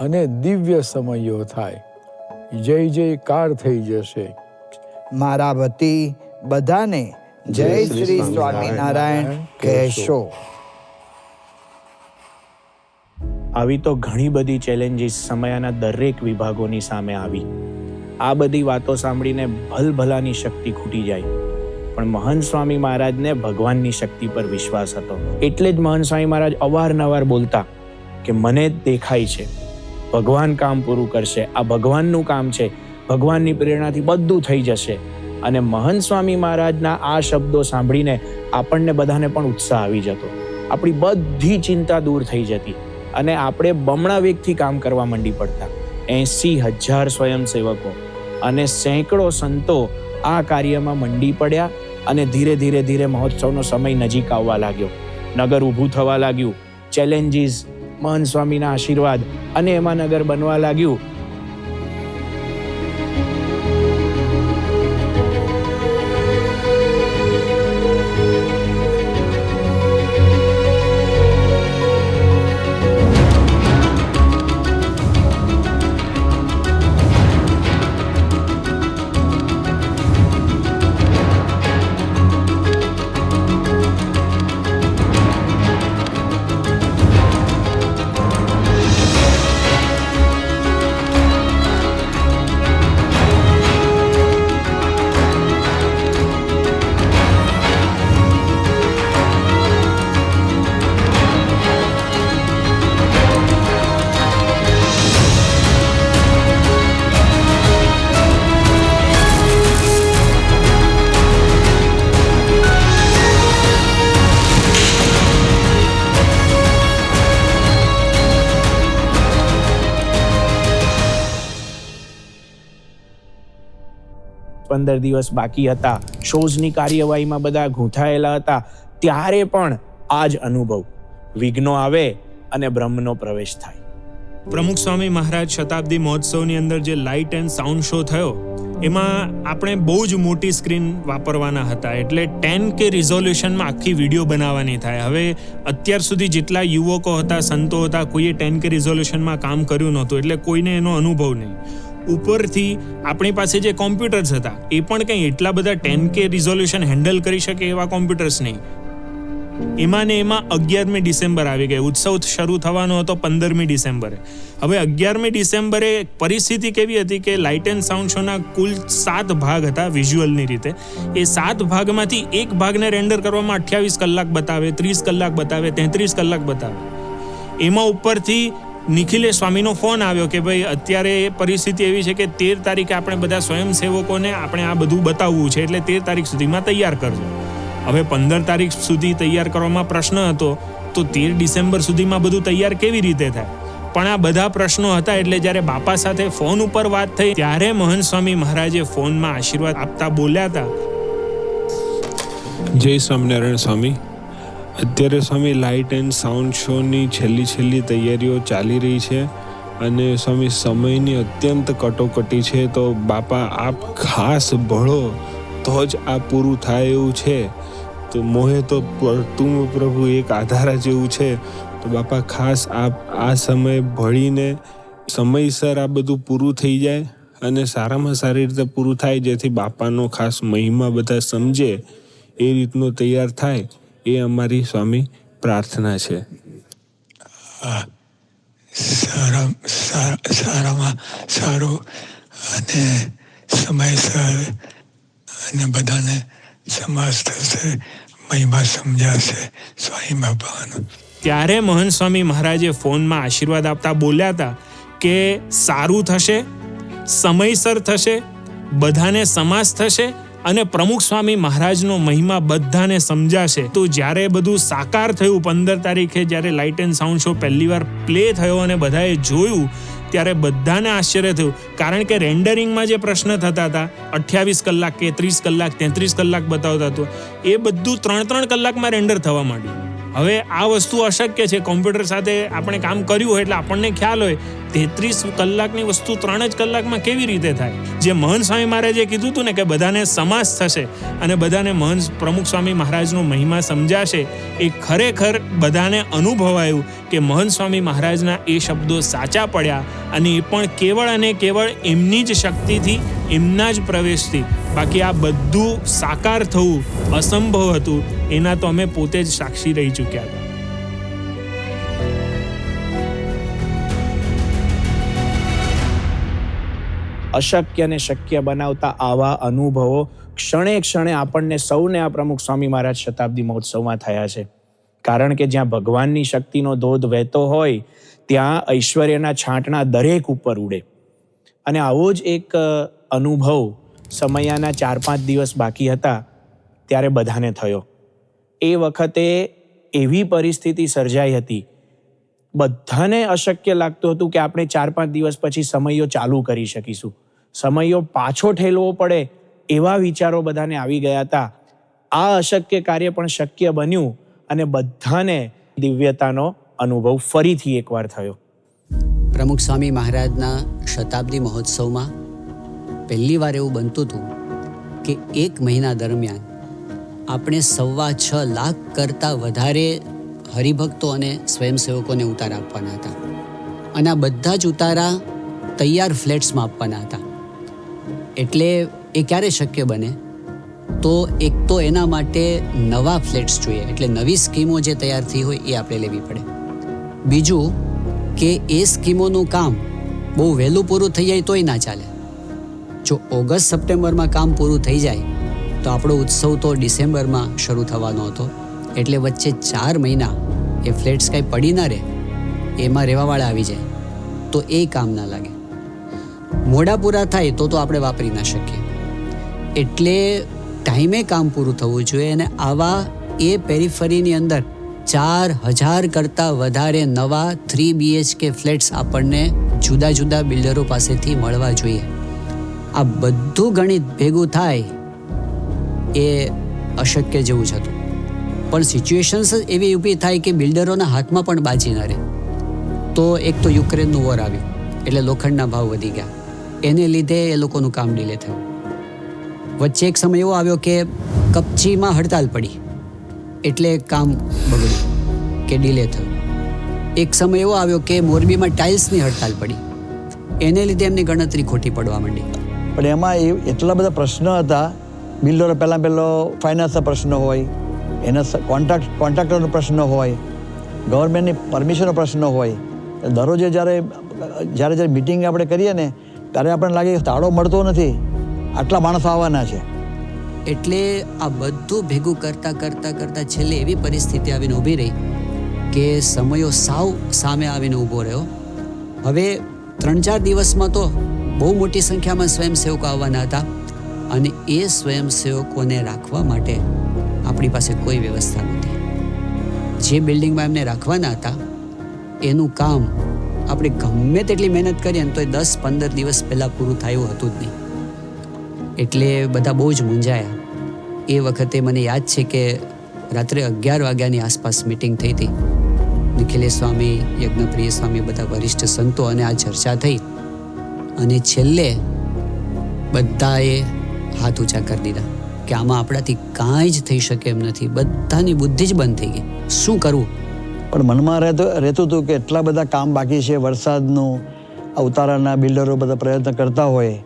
અને દિવ્ય સમયો થાય, જય જયકાર થઈ જશે.
મારા વતી બધાને જય શ્રી સ્વામિનારાયણ કહેશો.
આવી તો ઘણી બધી ચેલેન્જીસ સમયના દરેક વિભાગોની સામે આવી. આ બધી વાતો સાંભળીને ભલભલાની શક્તિ ખૂટી જાય. પણ મહંત સ્વામી મહારાજને ભગવાનની શક્તિ પર વિશ્વાસ હતો. એટલે જ મહંત સ્વામી મહારાજ અવારનવાર બોલતા કે મને દેખાય છે ભગવાન કામ પૂરું કરશે, આ ભગવાનનું કામ છે, ભગવાનની પ્રેરણાથી બધું થઈ જશે. અને મહંત સ્વામી મહારાજના આ શબ્દો સાંભળીને આપણને બધાને પણ ઉત્સાહ આવી જતો. આપણી બધી ચિંતા દૂર થઈ જતી અને આપણે બમણા વેગથી કામ કરવા માંડી પડતા. 80,000 સ્વયંસેવકો અને સેંકડો સંતો આ કાર્યમાં મંડી પડ્યા અને ધીરે ધીરે મહોત્સવનો સમય નજીક આવવા લાગ્યો. નગર ઊભું થવા લાગ્યું. ચેલેન્જીસ, મહંત સ્વામીના આશીર્વાદ અને એમાં નગર બનવા લાગ્યું. દિવસ બાકી હતા, શોઝની કાર્યવાહીમાં બધા ગૂંથાયેલા હતા, ત્યારે પણ આ જ અનુભવ. વિઘ્નો આવે અને બ્રહ્મનો પ્રવેશ થાય.
પ્રમુખ સ્વામી મહારાજ શતાબ્દી મહોત્સવની અંદર જે લાઇટ એન્ડ સાઉન્ડ શો થયો એમાં આપણે બહુ જ મોટી સ્ક્રીન વાપરવાના હતા, એટલે 10K રિઝોલ્યુશનમાં આખી વિડીયો બનાવવાની થાય. હવે અત્યાર સુધી જેટલા યુવકો હતા, સંતો હતા, કોઈએ 10K રિઝોલ્યુશનમાં કામ કર્યું નહોતું, એટલે કોઈને એનો અનુભવ નહીં. ઉપરથી આપણી પાસે જે કોમ્પ્યુટર્સ હતા એ પણ કંઈ એટલા બધા 10K રિઝોલ્યુશન હેન્ડલ કરી શકે એવા કોમ્પ્યુટર્સ નહીં. એમાં ને એમાં 11મી ડિસેમ્બર આવી ગઈ. ઉત્સવ શરૂ થવાનો હતો 15મી ડિસેમ્બરે. હવે 11મી ડિસેમ્બરે પરિસ્થિતિ કેવી હતી કે લાઇટ એન્ડ સાઉન્ડ શોના કુલ 7 ભાગ હતા વિઝ્યુઅલની રીતે. એ 7 ભાગમાંથી એક ભાગને રેન્ડર કરવામાં 28 કલાક બતાવે, 30 કલાક બતાવે, 33 કલાક બતાવે. એમાં ઉપરથી નિખિલેશ સ્વામીનો ફોન આવ્યો કે ભાઈ અત્યારે પરિસ્થિતિ એવી છે કે 13 તારીખે આપણે બધા સ્વયંસેવકોને આપણે આ બધું બતાવવું છે, એટલે 13 તારીખ સુધીમાં તૈયાર કરજો. હવે 15 તારીખ સુધી તૈયાર કરવામાં પ્રશ્ન હતો, તો 13 ડિસેમ્બર સુધીમાં બધું તૈયાર કેવી રીતે થાય? પણ આ બધા પ્રશ્નો હતા. એટલે જ્યારે બાપા સાથે ફોન ઉપર વાત થઈ ત્યારે મહંત સ્વામી મહારાજે ફોનમાં આશીર્વાદ આપતા બોલ્યા હતા,
જય સ્વામિનારાયણ સ્વામી. અત્યારે સ્વામી લાઇટ એન્ડ સાઉન્ડ શોની છેલ્લી તૈયારીઓ ચાલી રહી છે અને સ્વામી સમયની અત્યંત કટોકટી છે, તો બાપા આપ ખાસ ભળો તો જ આ પૂરું થાય એવું છે. તો મોહે તો તું પ્રભુ એક આધાર જેવું છે. તો બાપા ખાસ આપ આ સમય ભળીને સમયસર આ બધું પૂરું થઈ જાય અને સારામાં સારી રીતે પૂરું થાય, જેથી બાપાનો ખાસ મહિમા બધા સમજે એ રીતનો તૈયાર થાય, એ અમારી સ્વામી પ્રાર્થના છે.
સારામાં સારું અને સમયસર અને બધાને સમાસ થશે, મહિમા સમજાશે સ્વામી બાપાનો.
ત્યારે મહંત સ્વામી મહારાજે ફોનમાં આશીર્વાદ આપતા બોલ્યા હતા કે સારું થશે, સમયસર થશે, બધાને સમાસ થશે અને પ્રમુખ સ્વામી મહારાજનો મહિમા બધાને સમજાશે. તો જ્યારે બધું સાકાર થયું 15 તારીખે જ્યારે લાઇટ એન્ડ સાઉન્ડ શો પહેલી વાર પ્લે થયો અને બધાએ જોયું ત્યારે બધાને આશ્ચર્ય થયું. કારણ કે રેન્ડરિંગમાં જે પ્રશ્ન થતા હતા 28 કલાક કે 30 કલાક 33 કલાક બતાવતા હતો, એ બધું 3 કલાકમાં રેન્ડર થવા માંડ્યું. હવે આ વસ્તુ અશક્ય છે. કોમ્પ્યુટર સાથે આપણે કામ કર્યું હોય એટલે આપણને ખ્યાલ હોય 33 કલાકની વસ્તુ 3 જ કલાકમાં કેવી રીતે થાય? જે મહંત સ્વામી મહારાજે કીધું હતું ને કે બધાને સમાસ થશે અને બધાને મહંત પ્રમુખ સ્વામી મહારાજનો મહિમા સમજાશે, એ ખરેખર બધાને અનુભવાયું કે મહંત સ્વામી મહારાજના એ શબ્દો સાચા પડ્યા અને એ પણ કેવળ અને કેવળ એમની જ શક્તિથી, એમના જ પ્રવેશથી. બાકી આ બધું સાકાર થવું અસંભવ હતું, એના તો અમે પોતે જ સાક્ષી રહી ચૂક્યા હતા.
અશક્યને શક્ય બનાવતા આવા અનુભવો ક્ષણે ક્ષણે આપણને સૌને આ પ્રમુખ સ્વામી મહારાજ શતાબ્દી મહોત્સવમાં થયા છે. કારણ કે જ્યાં ભગવાનની શક્તિનો ધોધ વહેતો હોય ત્યાં ઐશ્વર્યના છાંટણા દરેક ઉપર ઉડે. અને આવો જ એક અનુભવ સમયાના 4-5 દિવસ બાકી હતા ત્યારે બધાને થયો. એ વખતે એવી પરિસ્થિતિ સર્જાઈ હતી, બધાને અશક્ય લાગતું હતું કે આપણે 4-5 દિવસ પછી સમયો ચાલુ કરી શકીશું, સમયો પાછો ઠેલવો પડે એવા વિચારો બધાને આવી ગયા હતા. આ અશક્ય કાર્ય પણ શક્ય બન્યું અને બધાને દિવ્યતાનો અનુભવ ફરીથી એકવાર થયો.
પ્રમુખ સ્વામી મહારાજના શતાબ્દી મહોત્સવમાં પહેલી વાર એવું બનતું હતું કે 1 મહિના દરમિયાન આપણે 6.25 લાખ કરતાં વધારે હરિભક્તો અને સ્વયંસેવકોને ઉતારા આપવાના હતા. અને આ બધા જ ઉતારા તૈયાર ફ્લેટ્સમાં આપવાના હતા. એટલે એ ક્યારે શક્ય બને? તો એક તો એના માટે નવા ફ્લેટ્સ જોઈએ, એટલે નવી સ્કીમો જે તૈયાર થઈ હોય એ આપણે લેવી પડે. બીજું કે એ સ્કીમોનું કામ બહુ વહેલું પૂરું થઈ જાય તોય ના ચાલે. જો ઓગસ્ટ સપ્ટેમ્બરમાં કામ પૂરું થઈ જાય તો આપણો ઉત્સવ તો ડિસેમ્બરમાં શરૂ થવાનો હતો, એટલે વચ્ચે 4 મહિના એ ફ્લેટ્સ કાંઈ પડી ના રહે, એમાં રહેવાવાળા આવી જાય તો એ કામ ના લાગે. મોડા પૂરા થાય તો આપણે વાપરી ના શકીએ. એટલે ટાઈમે કામ પૂરું થવું જોઈએ. અને આવા એ પેરીફરીની અંદર 4,000 કરતાં વધારે નવા 3 BHK ફ્લેટ્સ આપણને જુદા જુદા બિલ્ડરો પાસેથી મળવા જોઈએ. આ બધું ગણિત ભેગું થાય એ અશક્ય જેવું જ હતું. પણ સિચ્યુએશન્સ એવી ઊભી થાય કે બિલ્ડરોના હાથમાં પણ બાજી ન રહે. તો એક તો યુક્રેનનું વોર આવ્યું એટલે લોખંડના ભાવ વધી ગયા, એને લીધે એ લોકોનું કામ ડીલે થયું. વચ્ચે એક સમય એવો આવ્યો કે કપચીમાં હડતાલ પડી એટલે કામ બગડ્યું કે ડીલે થયું. એક સમય એવો આવ્યો કે મોરબીમાં ટાઇલ્સની હડતાલ પડી, એને લીધે એમની ગણતરી ખોટી પડવા માંડી.
પણ એમાં એટલા બધા પ્રશ્નો હતા. બિલ્ડરો પહેલો ફાઇનાન્સનો પ્રશ્ન હોય, એના કોન્ટ્રાક્ટરનો પ્રશ્ન હોય, ગવર્મેન્ટની પરમિશનનો પ્રશ્ન હોય. દરરોજે જ્યારે મિટિંગ આપણે કરીએ ને ત્યારે આપણને લાગે કે તાળો મળતો નથી, આટલા માણસો આવવાના છે.
એટલે આ બધું ભેગું કરતાં છેલ્લે એવી પરિસ્થિતિ આવીને ઊભી રહી કે સમયો સાવ સામે આવીને ઊભો રહ્યો. હવે 3-4 દિવસમાં તો બહુ મોટી સંખ્યામાં સ્વયંસેવકો આવવાના હતા અને એ સ્વયંસેવકોને રાખવા માટે આપણી પાસે કોઈ વ્યવસ્થા નહોતી. જે બિલ્ડિંગમાં એમને રાખવાના હતા એનું કામ આપણે ગમે તેટલી મહેનત કરીએ ને તો 10-15 દિવસ પહેલાં પૂરું થયું હતું જ નહીં. એટલે બધા બહુ જ મૂંઝાયા. એ વખતે મને યાદ છે કે રાત્રે 11 વાગ્યાની આસપાસ મિટિંગ થઈ હતી. નિખિલેશ સ્વામી, યજ્ઞપ્રિય સ્વામી, બધા વરિષ્ઠ સંતો અને આ ચર્ચા થઈ અને છેલ્લે બધાએ હાથ ઊંચા કરી દીધા કે આમાં આપણાથી કાંઈ જ થઈ શકે એમ નથી. બધાની બુદ્ધિ જ બંધ થઈ ગઈ, શું કરવું.
પણ મનમાં રહેતું હતું કે એટલા બધા કામ બાકી છે, વરસાદનું, ઉતારાના બિલ્ડરો બધા પ્રયત્ન કરતા હોય,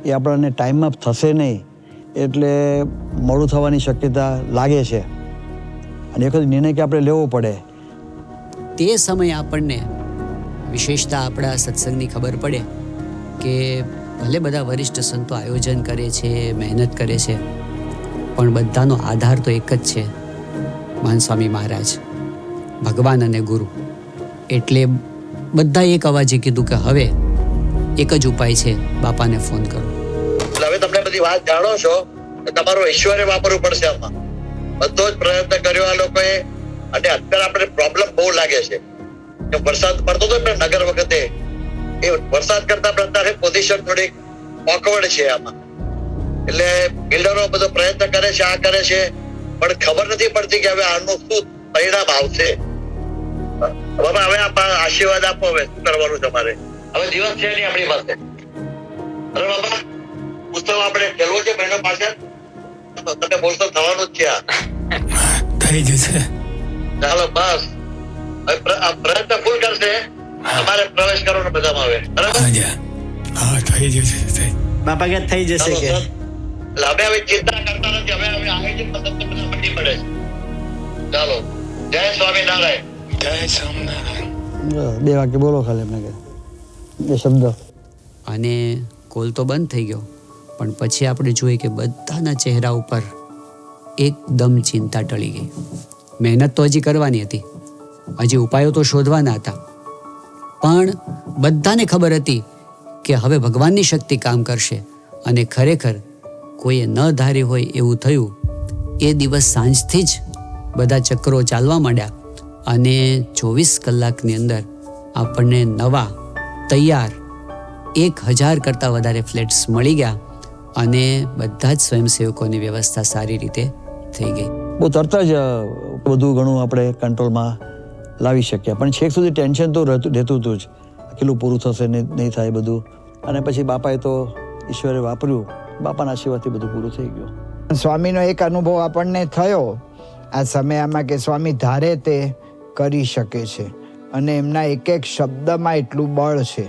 એ આપણને ટાઈમમાં થશે નહીં એટલે મોડું થવાની શક્યતા લાગે છે અને એક નિર્ણય કે આપણે લેવો પડે.
તે સમયે આપણને વિશેષતા આપણા સત્સંગની ખબર પડે કે ભલે બધા વરિષ્ઠ સંતો આયોજન કરે છે, મહેનત કરે છે, પણ બધાનો આધાર તો એક જ છે, મહાન સ્વામી મહારાજ, ભગવાન અને ગુરુ. એટલે બધા એક અવાજે કીધું કે હવે એક જ ઉપાય છે, બાપાને ફોન કરો.
હવે તમને બધી વાત જાણો છો, તમારું ઐશ્વર્ય વાપરવું પડશે આમાં. બધો જ પ્રયત્ન કર્યો આ લોકોએ અને અત્યારે આપણે પ્રોબ્લેમ બહુ લાગે છે કે વરસાદ પડતો હતો ને નગર વખતે, એ વરસાદ કરતા અત્યારે પોઝિશન થોડીક ઓકવર્ડ છે આમાં. એટલે બિલ્ડરો બધો પ્રયત્ન કરે છે, આ કરે છે, પણ ખબર નથી પડતી કે હવે આનું શું પરિણામ આવશે. હવે આશીર્વાદ આપો, હવે શું કરવાનું તમારે. હવે દિવસ છે નહીં આપણી પાસે. અરે બાબા, ઉત્સવ આપણે ખેલવો છે બહેનો પાસે, તમે બોલતો થવાનું જ છે.
થઈ જશે.
ચાલો બસ, પ્રયત્ન ફૂલ કરશે. તમારે પ્રવેશ કરવાનો બધામાં આવે, બરાબર?
હા, થઈ જશે.
બાપા કે થઈ જશે કે હવે ચિંતા કરતા નથી. હવે આયોજન પસંદ બધા મંડી પડે છે. ચાલો, જય સ્વામિનારાયણ.
જય સ્વામિનારાયણ.
2 વાક્ય બોલો ખાલી એમને કે 2 શબ્દ.
અને કોલ તો બંધ થઈ ગયો, પણ પછી આપણે જોઈએ કે બધાના ચહેરા ઉપર એકદમ ચિંતા ટળી ગઈ. મહેનત તો હજી કરવાની હતી, હજી ઉપાયો તો શોધવાના હતા, પણ બધાને ખબર હતી કે હવે ભગવાનની શક્તિ કામ કરશે. અને ખરેખર કોઈએ ન ધારી હોય એવું થયું. એ દિવસ સાંજથી જ બધા ચક્રો ચાલવા માંડ્યા અને 24 કલાકની અંદર આપણને નવા તૈયાર 1000 કરતાં વધારે ફ્લેટ્સ મળી ગયા અને બધા જ સ્વયંસેવકોની વ્યવસ્થા સારી રીતે થઈ ગઈ.
બહુ તરત જ બધું ઘણું આપણે કંટ્રોલમાં લાવી શક્યા, પણ છેક સુધી ટેન્શન તો રહેતું હતું જ, કેટલું પૂરું થશે નહીં થાય બધું. અને પછી બાપાએ તો ઈશ્વરે વાપર્યું, બાપાના આશીર્વાદથી બધું પૂરું થઈ ગયું.
સ્વામીનો એક અનુભવ આપણને થયો આ સમયમાં કે સ્વામી ધારે તે કરી શકે છે અને એમના એક એક શબ્દમાં એટલું બળ છે.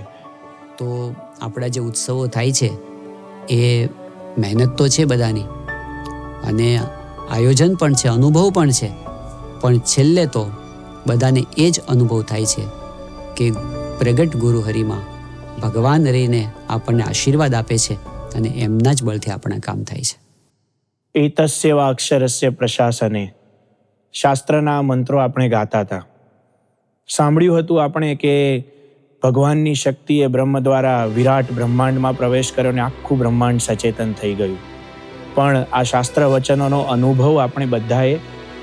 તો આપણા જે ઉત્સવો થાય છે એ મહેનત તો છે બધાની અને આયોજન પણ છે, અનુભવ પણ છે, પણ છેલ્લે તો બધાને એ જ અનુભવ થાય છે કે પ્રગટ ગુરુ હરિમાં ભગવાન રહીને આપણને આશીર્વાદ આપે છે અને એમના જ બળથી આપણા કામ થાય છે.
એતસ્ય અક્ષરસ્ય પ્રશાસને, શાસ્ત્રના મંત્રો આપણે ગાતા હતા. સાંભળ્યું હતું આપણે કે ભગવાનની શક્તિએ બ્રહ્મ દ્વારા વિરાટ બ્રહ્માંડમાં પ્રવેશ કર્યો અને આખું બ્રહ્માંડ સચેતન થઈ ગયું. પણ આ શાસ્ત્ર વચનોનો અનુભવ આપણે બધાએ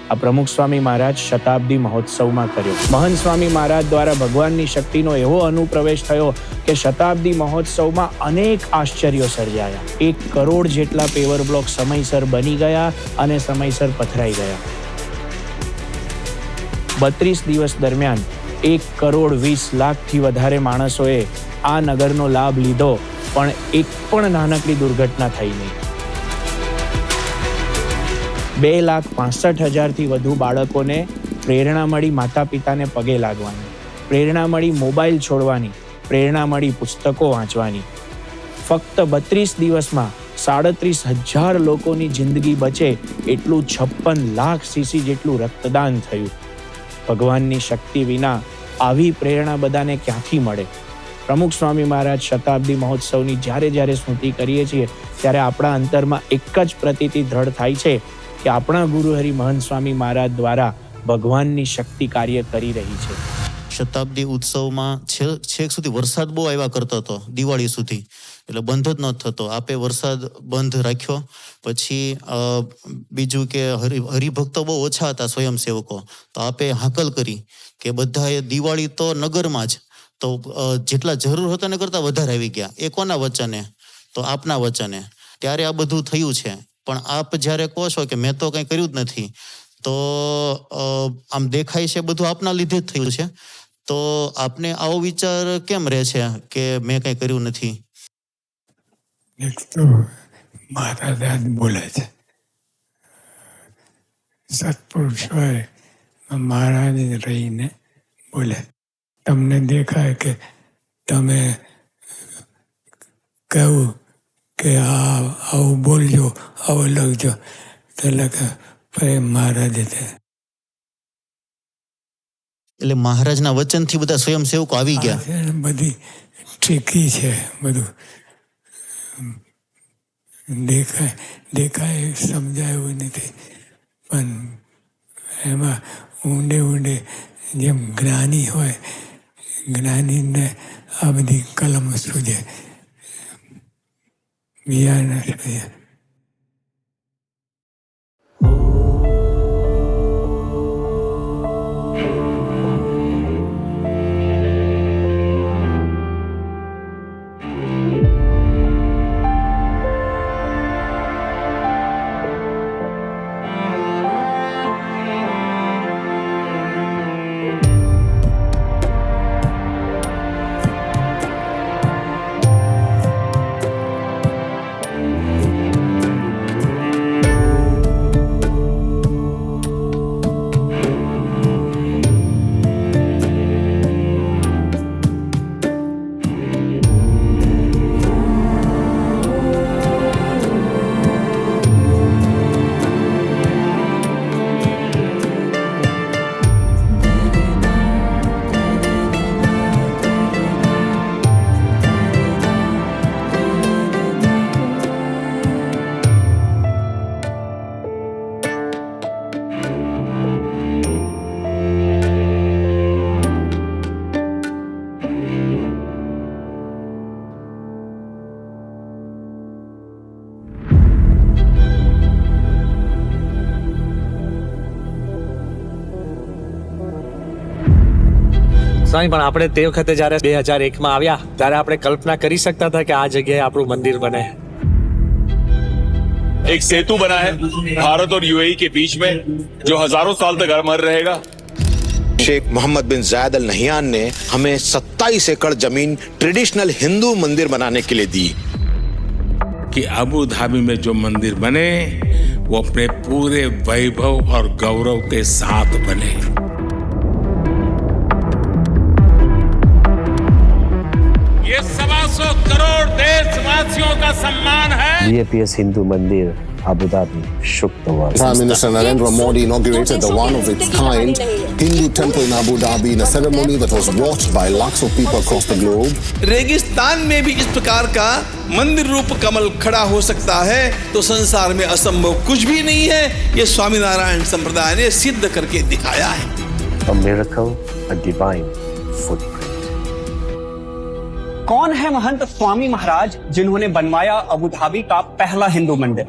આ પ્રમુખ સ્વામી મહારાજ શતાબ્દી મહોત્સવમાં કર્યો. મહંત સ્વામી મહારાજ દ્વારા ભગવાનની શક્તિનો એવો અનુપ્રવેશ થયો કે શતાબ્દી મહોત્સવમાં અનેક આશ્ચર્યો સર્જાયા. 1 કરોડ જેટલા પેવર બ્લોક સમયસર બની ગયા અને સમયસર પથરાઈ ગયા. 32 દિવસ દરમિયાન 1,20,00,000 વધારે માણસોએ આ નગરનો લાભ લીધો, પણ એક પણ નાનકડી દુર્ઘટના થઈ નહીં. 2,65,000 વધુ બાળકોને પ્રેરણા મળી માતા પિતાને પગે લાગવાની, પ્રેરણા મળી મોબાઈલ છોડવાની, પ્રેરણા મળી પુસ્તકો વાંચવાની. ફક્ત 32 દિવસમાં 37,000 લોકોની જિંદગી બચે એટલું 56 લાખ સીસી જેટલું રક્તદાન થયું. ભગવાનની શક્તિ વિના આવી પ્રેરણા બધાને ક્યાંથી મળે? પ્રમુખ સ્વામી મહારાજ શતાબ્દી મહોત્સવની જ્યારે સ્મૃતિ કરીએ છીએ ત્યારે આપણા અંતરમાં એક જ પ્રતીતિ દ્રઢ થાય છે કે આપણા ગુરુહરિ મહંત સ્વામી મહારાજ દ્વારા ભગવાનની શક્તિ કાર્ય કરી રહી છે.
શતાબ્દી ઉત્સવમાં છેક સુધી વરસાદ બહુ આવ્યા કરતો હતો, દિવાળી સુધી, એટલે બંધ જ ન થતો. આપે વરસાદ બંધ રાખ્યો. પછી બીજું કે હરિભક્તો બહુ ઓછા હતા સ્વયંસેવકો, તો આપે હાકલ કરી કે બધાએ દિવાળી તો નગરમાં જ, તો જેટલા જરૂર હતા ને કરતાં વધારે આવી ગયા. એ કોના વચને? તો આપના વચને. ત્યારે આ બધું થયું છે. પણ આપ જ્યારે કહો છો કે મેં તો કંઈ કર્યું જ નથી, તો આમ દેખાય છે બધું આપના લીધે જ થયું છે. તો આપને આવો વિચાર કેમ રહે છે કે મેં કંઈ કર્યું નથી?
એક તો મહારાજ બોલે છે, સત્પુરુષોએ મહારાજ રહીને બોલે. તમને દેખાય કે તમે કહ્યું કે આવું બોલજો, આવું લખજો, તો લખે પ્રેમ મહારાજે છે.
એટલે મહારાજના વચનથી બધા સ્વયંસેવકો આવી ગયા.
બધી ટ્રીકી છે, બધું દેખાય સમજાયું નથી, પણ એમાં ઊંડે જેમ જ્ઞાની હોય, જ્ઞાનીને આ બધી કલમ સૂજે, બીજા ન સૂજે.
સ્વામી, પણ આપણે તે વખતે જ્યારે 2001માં આવ્યા ત્યારે આપણે કલ્પના કરી શકતા હતા કે આ જગ્યાએ આપણું મંદિર બને?
एक सेतु बना है भारत और यूएई के बीच में जो हजारों साल तक अमर रहेगा.
शेख मोहम्मद बिन जायद अल नहियान ने हमें 27 एकड़ जमीन ट्रेडिशनल हिंदू मंदिर बनाने के लिए दी
कि अबू धाबी में जो मंदिर बने वो अपने पूरे वैभव और गौरव के साथ बने.
ये 125 करोड़ देशवासियों का सम्मान है.
DAPS Hindu Mandir, Abu Dhabi, shook the world.
Prime Minister Narendra Modi inaugurated the one of its kind Hindu temple in Abu Dhabi in a ceremony that was watched by lakhs of people across the globe.
रेगिस्तान में भी इस प्रकार का मंदिर रूप कमल खड़ा हो सकता है तो संसार में असंभव कुछ भी नहीं है. ये स्वामीनारायण संप्रदाय ने सिद्ध करके दिखाया है.
A miracle, a divine footprint.
कौन है महंत स्वामी महाराज जिन्होंने बनवाया अबू धाबी का पहला हिंदू मंदिर?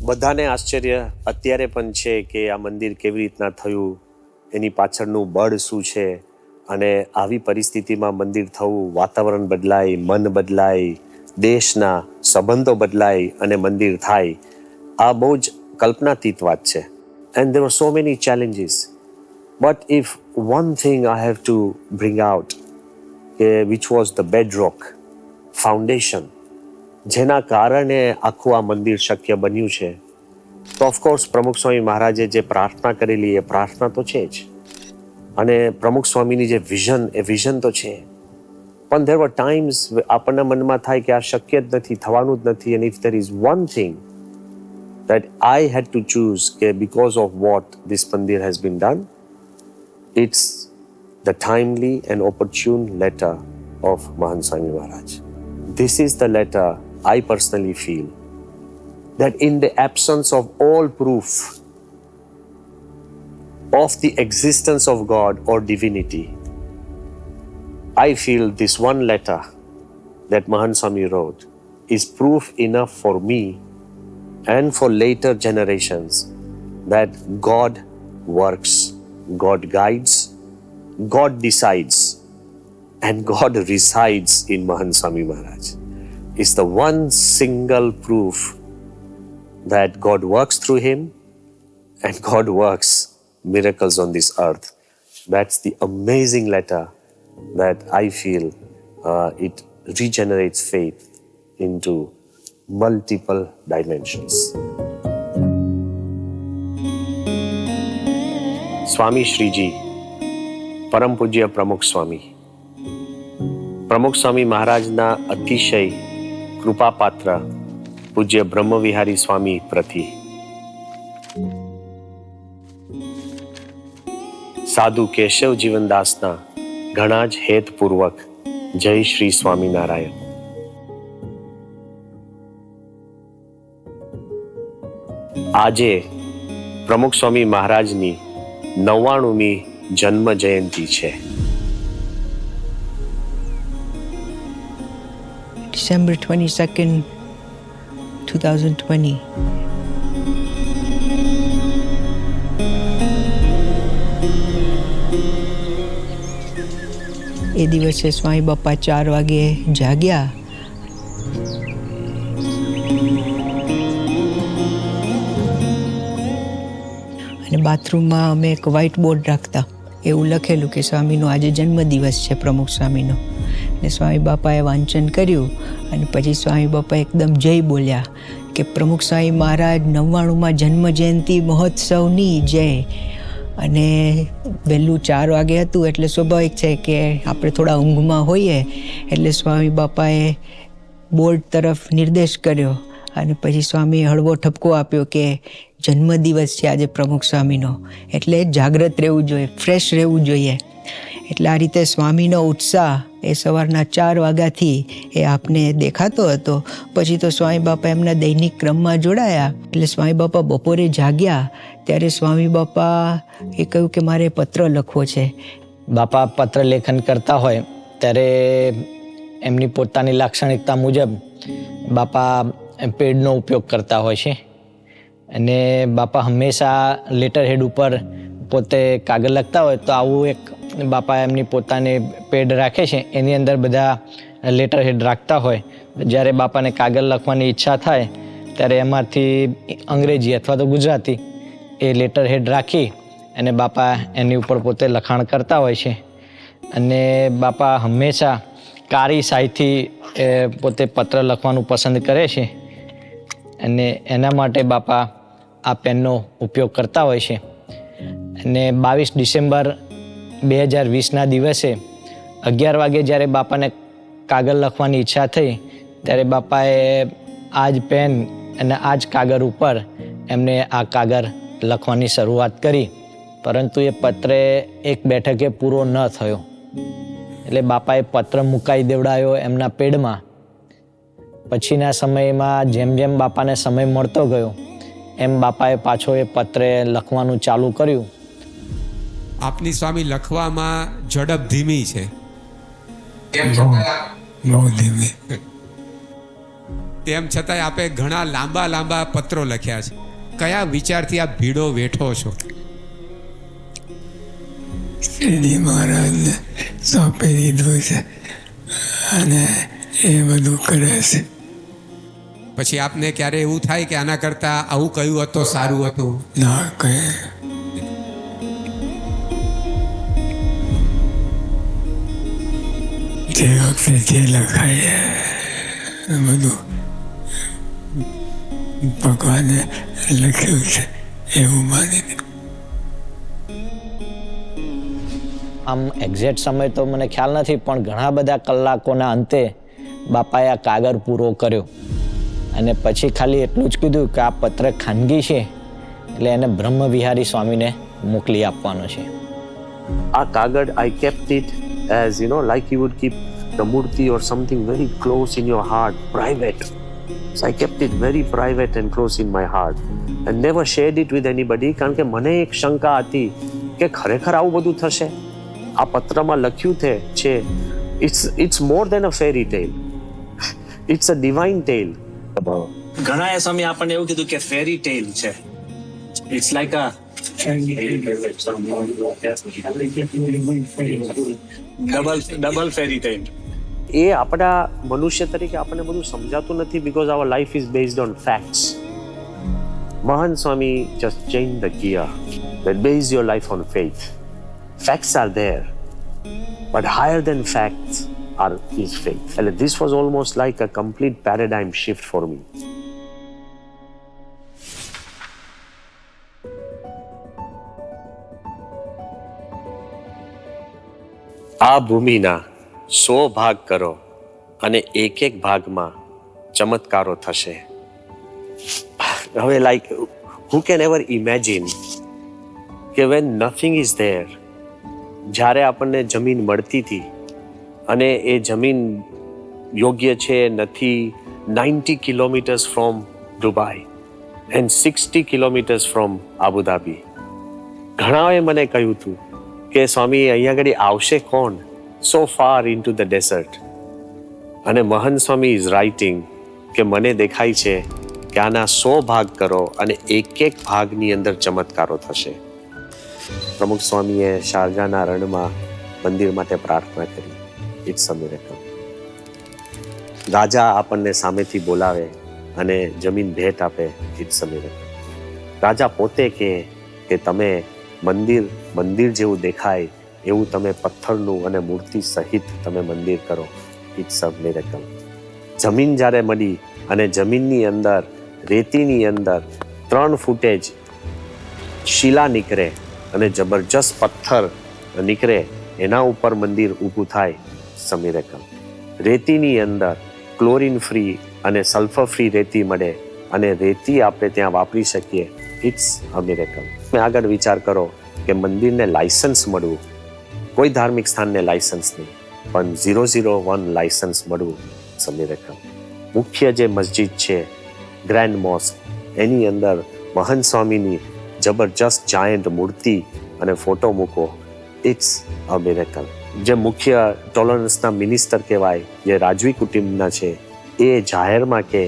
બધાને આશ્ચર્ય અત્યારે પણ છે કે આ મંદિર કેવી રીતના થયું, એની પાછળનું બળ શું છે, અને આવી પરિસ્થિતિમાં મંદિર થવું, વાતાવરણ બદલાય, મન બદલાય, દેશના સંબંધો બદલાય અને મંદિર થાય, આ બહુ જ કલ્પનાતીત વાત છે. and there were so many challenges. But if one thing I have to bring out, which was the bedrock, foundation, જેના કારણે આખું આ મંદિર શક્ય બન્યું છે, તો ઓફકોર્સ પ્રમુખ સ્વામી મહારાજે જે પ્રાર્થના કરેલી એ પ્રાર્થના તો છે જ, અને પ્રમુખ સ્વામીની જે વિઝન એ વિઝન તો છે. પણ there were times આપણના મનમાં થાય કે આ શક્ય જ નથી, થવાનું જ નથી. And if there is one thing that I had to choose, because of what this mandir has been done, it's the timely and opportune letter of Mahant Swami Maharaj. This is the letter I personally feel that in the absence of all proof of the existence of God or divinity, I feel this one letter that Mahant Swami wrote is proof enough for me and for later generations that God works, God guides, God decides, and God resides in Mahant Swami Maharaj. It's the one single proof that God works through him and God works miracles on this earth. That's the amazing letter that I feel it regenerates faith into multiple dimensions. Swami Shriji, Param Pujya Pramukh Swami. પ્રમુખ સ્વામી મહારાજના અતિશય કૃપાપાત્ર પૂજ્ય બ્રહ્મવિહારી સ્વામી પ્રતિ સાધુ કેશવ જીવનદાસના ઘણા જ હેતપૂર્વક જય શ્રી સ્વામિનારાયણ. આજે પ્રમુખ સ્વામી મહારાજની 99મી જન્મ જયંતિ છે.
December 22nd, 2020. એ દિવસે સ્વામી બાપા 4 વાગે જાગ્યા અને બાથરૂમમાં અમે એક વ્હાઇટ બોર્ડ રાખતા, એવું લખેલું કે સ્વામીનો આજે જન્મદિવસ છે, પ્રમુખ સ્વામીનો. ને સ્વામી બાપાએ વાંચન કર્યું અને પછી સ્વામી બાપા એકદમ જય બોલ્યા કે પ્રમુખ સ્વામી મહારાજ 99માં જન્મ જયંતિ મહોત્સવની જય. અને વહેલું 4 વાગે હતું એટલે સ્વાભાવિક છે કે આપણે થોડા ઊંઘમાં હોઈએ, એટલે સ્વામી બાપાએ બોર્ડ તરફ નિર્દેશ કર્યો અને પછી સ્વામીએ હળવો ઠપકો આપ્યો કે જન્મદિવસ છે આજે પ્રમુખ સ્વામીનો, એટલે જાગ્રત રહેવું જોઈએ, ફ્રેશ રહેવું જોઈએ. એટલે આ રીતે સ્વામીનો ઉત્સાહ એ સવારના 4 વાગ્યાથી એ આપને દેખાતો હતો. પછી તો સ્વામી બાપા એમના દૈનિક ક્રમમાં જોડાયા. એટલે સ્વામી બાપા બપોરે જાગ્યા ત્યારે સ્વામી બાપા એ કહ્યું કે મારે પત્ર લખવો છે.
બાપા પત્ર લેખન કરતા હોય ત્યારે એમની પોતાની લાક્ષણિકતા મુજબ બાપા પેડનો ઉપયોગ કરતા હોય છે અને બાપા હંમેશા લેટર હેડ ઉપર પોતે કાગળ લખતા હોય તો આવું એક બાપા એમની પોતાની પેડ રાખે છે, એની અંદર બધા લેટર હેડ રાખતા હોય. જ્યારે બાપાને કાગળ લખવાની ઈચ્છા થાય ત્યારે એમાંથી અંગ્રેજી અથવા તો ગુજરાતી એ લેટર હેડ રાખી અને બાપા એની ઉપર પોતે લખાણ કરતા હોય છે. અને બાપા હંમેશા કાળી શાહીથી પોતે પત્ર લખવાનું પસંદ કરે છે અને એના માટે બાપા આ પેનનો ઉપયોગ કરતા હોય છે. અને 22 ડિસેમ્બર 2020ના દિવસે 11 વાગે જ્યારે બાપાને કાગળ લખવાની ઈચ્છા થઈ ત્યારે બાપાએ આ જ પેન અને આ જ કાગળ ઉપર એમને આ કાગળ લખવાની શરૂઆત કરી. પરંતુ એ પત્ર એક બેઠકે પૂરો ન થયો એટલે બાપાએ પત્ર મુકાઈ દેવડાયો એમના પેડમાં. પછીના સમયમાં જેમ જેમ બાપાને સમય મળતો ગયો એમ બાપાએ પાછો એ પત્ર લખવાનું ચાલુ કર્યું.
આપની સ્વામી લખવામાં ઝડપ ધીમી છે.
બહુ ધીમી.
તેમ છતાંય આપે ઘણા લાંબા લાંબા પત્રો લખ્યા છે. કયા વિચારથી આપ ભીડો વેઠો છો?
શ્રીજી મહારાજને સોંપી દીધું છે અને એ બધું કરે છે.
પછી આપને ક્યારે એવું થાય કે આના કરતાં આવું કહ્યું હોત તો સારું હતું?
ના કહે. તે વખતે જે લખાય એ બધું ભગવાને લખ્યું છે એવું માનીને.
આમ એક્ઝેક્ટ સમય તો મને ખ્યાલ નથી, પણ ઘણા બધા કલાકોના અંતે બાપાએ આ કાગળ પૂરો કર્યો અને પછી ખાલી એટલું જ કીધું કે આ પત્ર ખાનગી છે એટલે એને બ્રહ્મવિહારી સ્વામીને મોકલી આપવાનો છે.
આ કાગળ I kept it as like you would keep the murti or something very close in your heart, private. So I kept it very private and close in my heart and never shared it with anybody, કારણ કે મને એક શંકા હતી કે ખરેખર આવું બધું થશે. આ પત્રમાં લખ્યું છે it's more than a fairy tale, it's a divine tale.
ઘણા એ સ્વામી આપણને એવું કીધું કે ફેરી ટેલ છે. ઇટ્સ લાઈક અ ડબલ ફેરી ટેલ.
એ આપણા મનુષ્ય તરીકે આપણને બધું સમજાતું નથી, because our life is based on facts. Mahan Swami just changed the gear that base your life on faith. Facts are there, but higher than facts is faith. And this was almost like a complete paradigm shift for me. આ ભૂમિના 100 ભાગ કરો અને એક એક ભાગમાં ચમત્કારો થશે. હવે like who can ever imagine કે when nothing is there, જ્યારે આપણને જમીન મળતી હતી અને એ જમીન યોગ્ય છે નથી, 90 kilometers from Dubai and 60 kilometers from Abu Dhabi. ઘણાએ મને કહ્યું હતું કે સ્વામી અહીંયા આગળ આવશે કોણ, so far into the desert. અને મહન સ્વામી ઇઝ રાઇટિંગ કે મને દેખાય છે કે આના 100 ભાગ કરો અને એક એક ભાગની અંદર ચમત્કારો થશે. પ્રમુખ સ્વામીએ શારજાના રણમાં મંદિર માટે પ્રાર્થના કરી. It's a miracle. રાજા આપણને સામેથી બોલાવે અને જમીન ભેટ આપે. It's a miracle. રાજા પોતે કે તમે મંદિર જેવું દેખાય એવું તમે પથ્થરનું અને મૂર્તિ સહિત તમે મંદિર કરો. It's a miracle. જમીન જ્યારે મળી અને જમીનની અંદર રેતીની અંદર 3 ફૂટેજ શિલા નીકળે અને જબરજસ્ત પથ્થર નીકળે, એના ઉપર મંદિર ઊભું થાય. It's a miracle. રેતીની અંદર ક્લોરીન ફ્રી અને સલ્ફર ફ્રી રેતી મળે અને રેતી આપણે ત્યાં વાપરી શકીએ. It's a miracle. તમે આગળ વિચાર કરો કે મંદિરને લાયસન્સ મળવું, કોઈ ધાર્મિક સ્થાનને લાયસન્સ નહીં, પણ 001 લાયસન્સ મળવું. It's a miracle. મુખ્ય જે મસ્જિદ છે ગ્રેન્ડ મોસ્ક, એની અંદર મહંત સ્વામીની જબરજસ્ત જાયન્ટ મૂર્તિ અને ફોટો મૂકો. It's a miracle. જે મુખ્ય ટોલરન્સના મિનિસ્ટર કહેવાય, જે રાજવી કુટુંબના છે, એ જાહેરમાં કે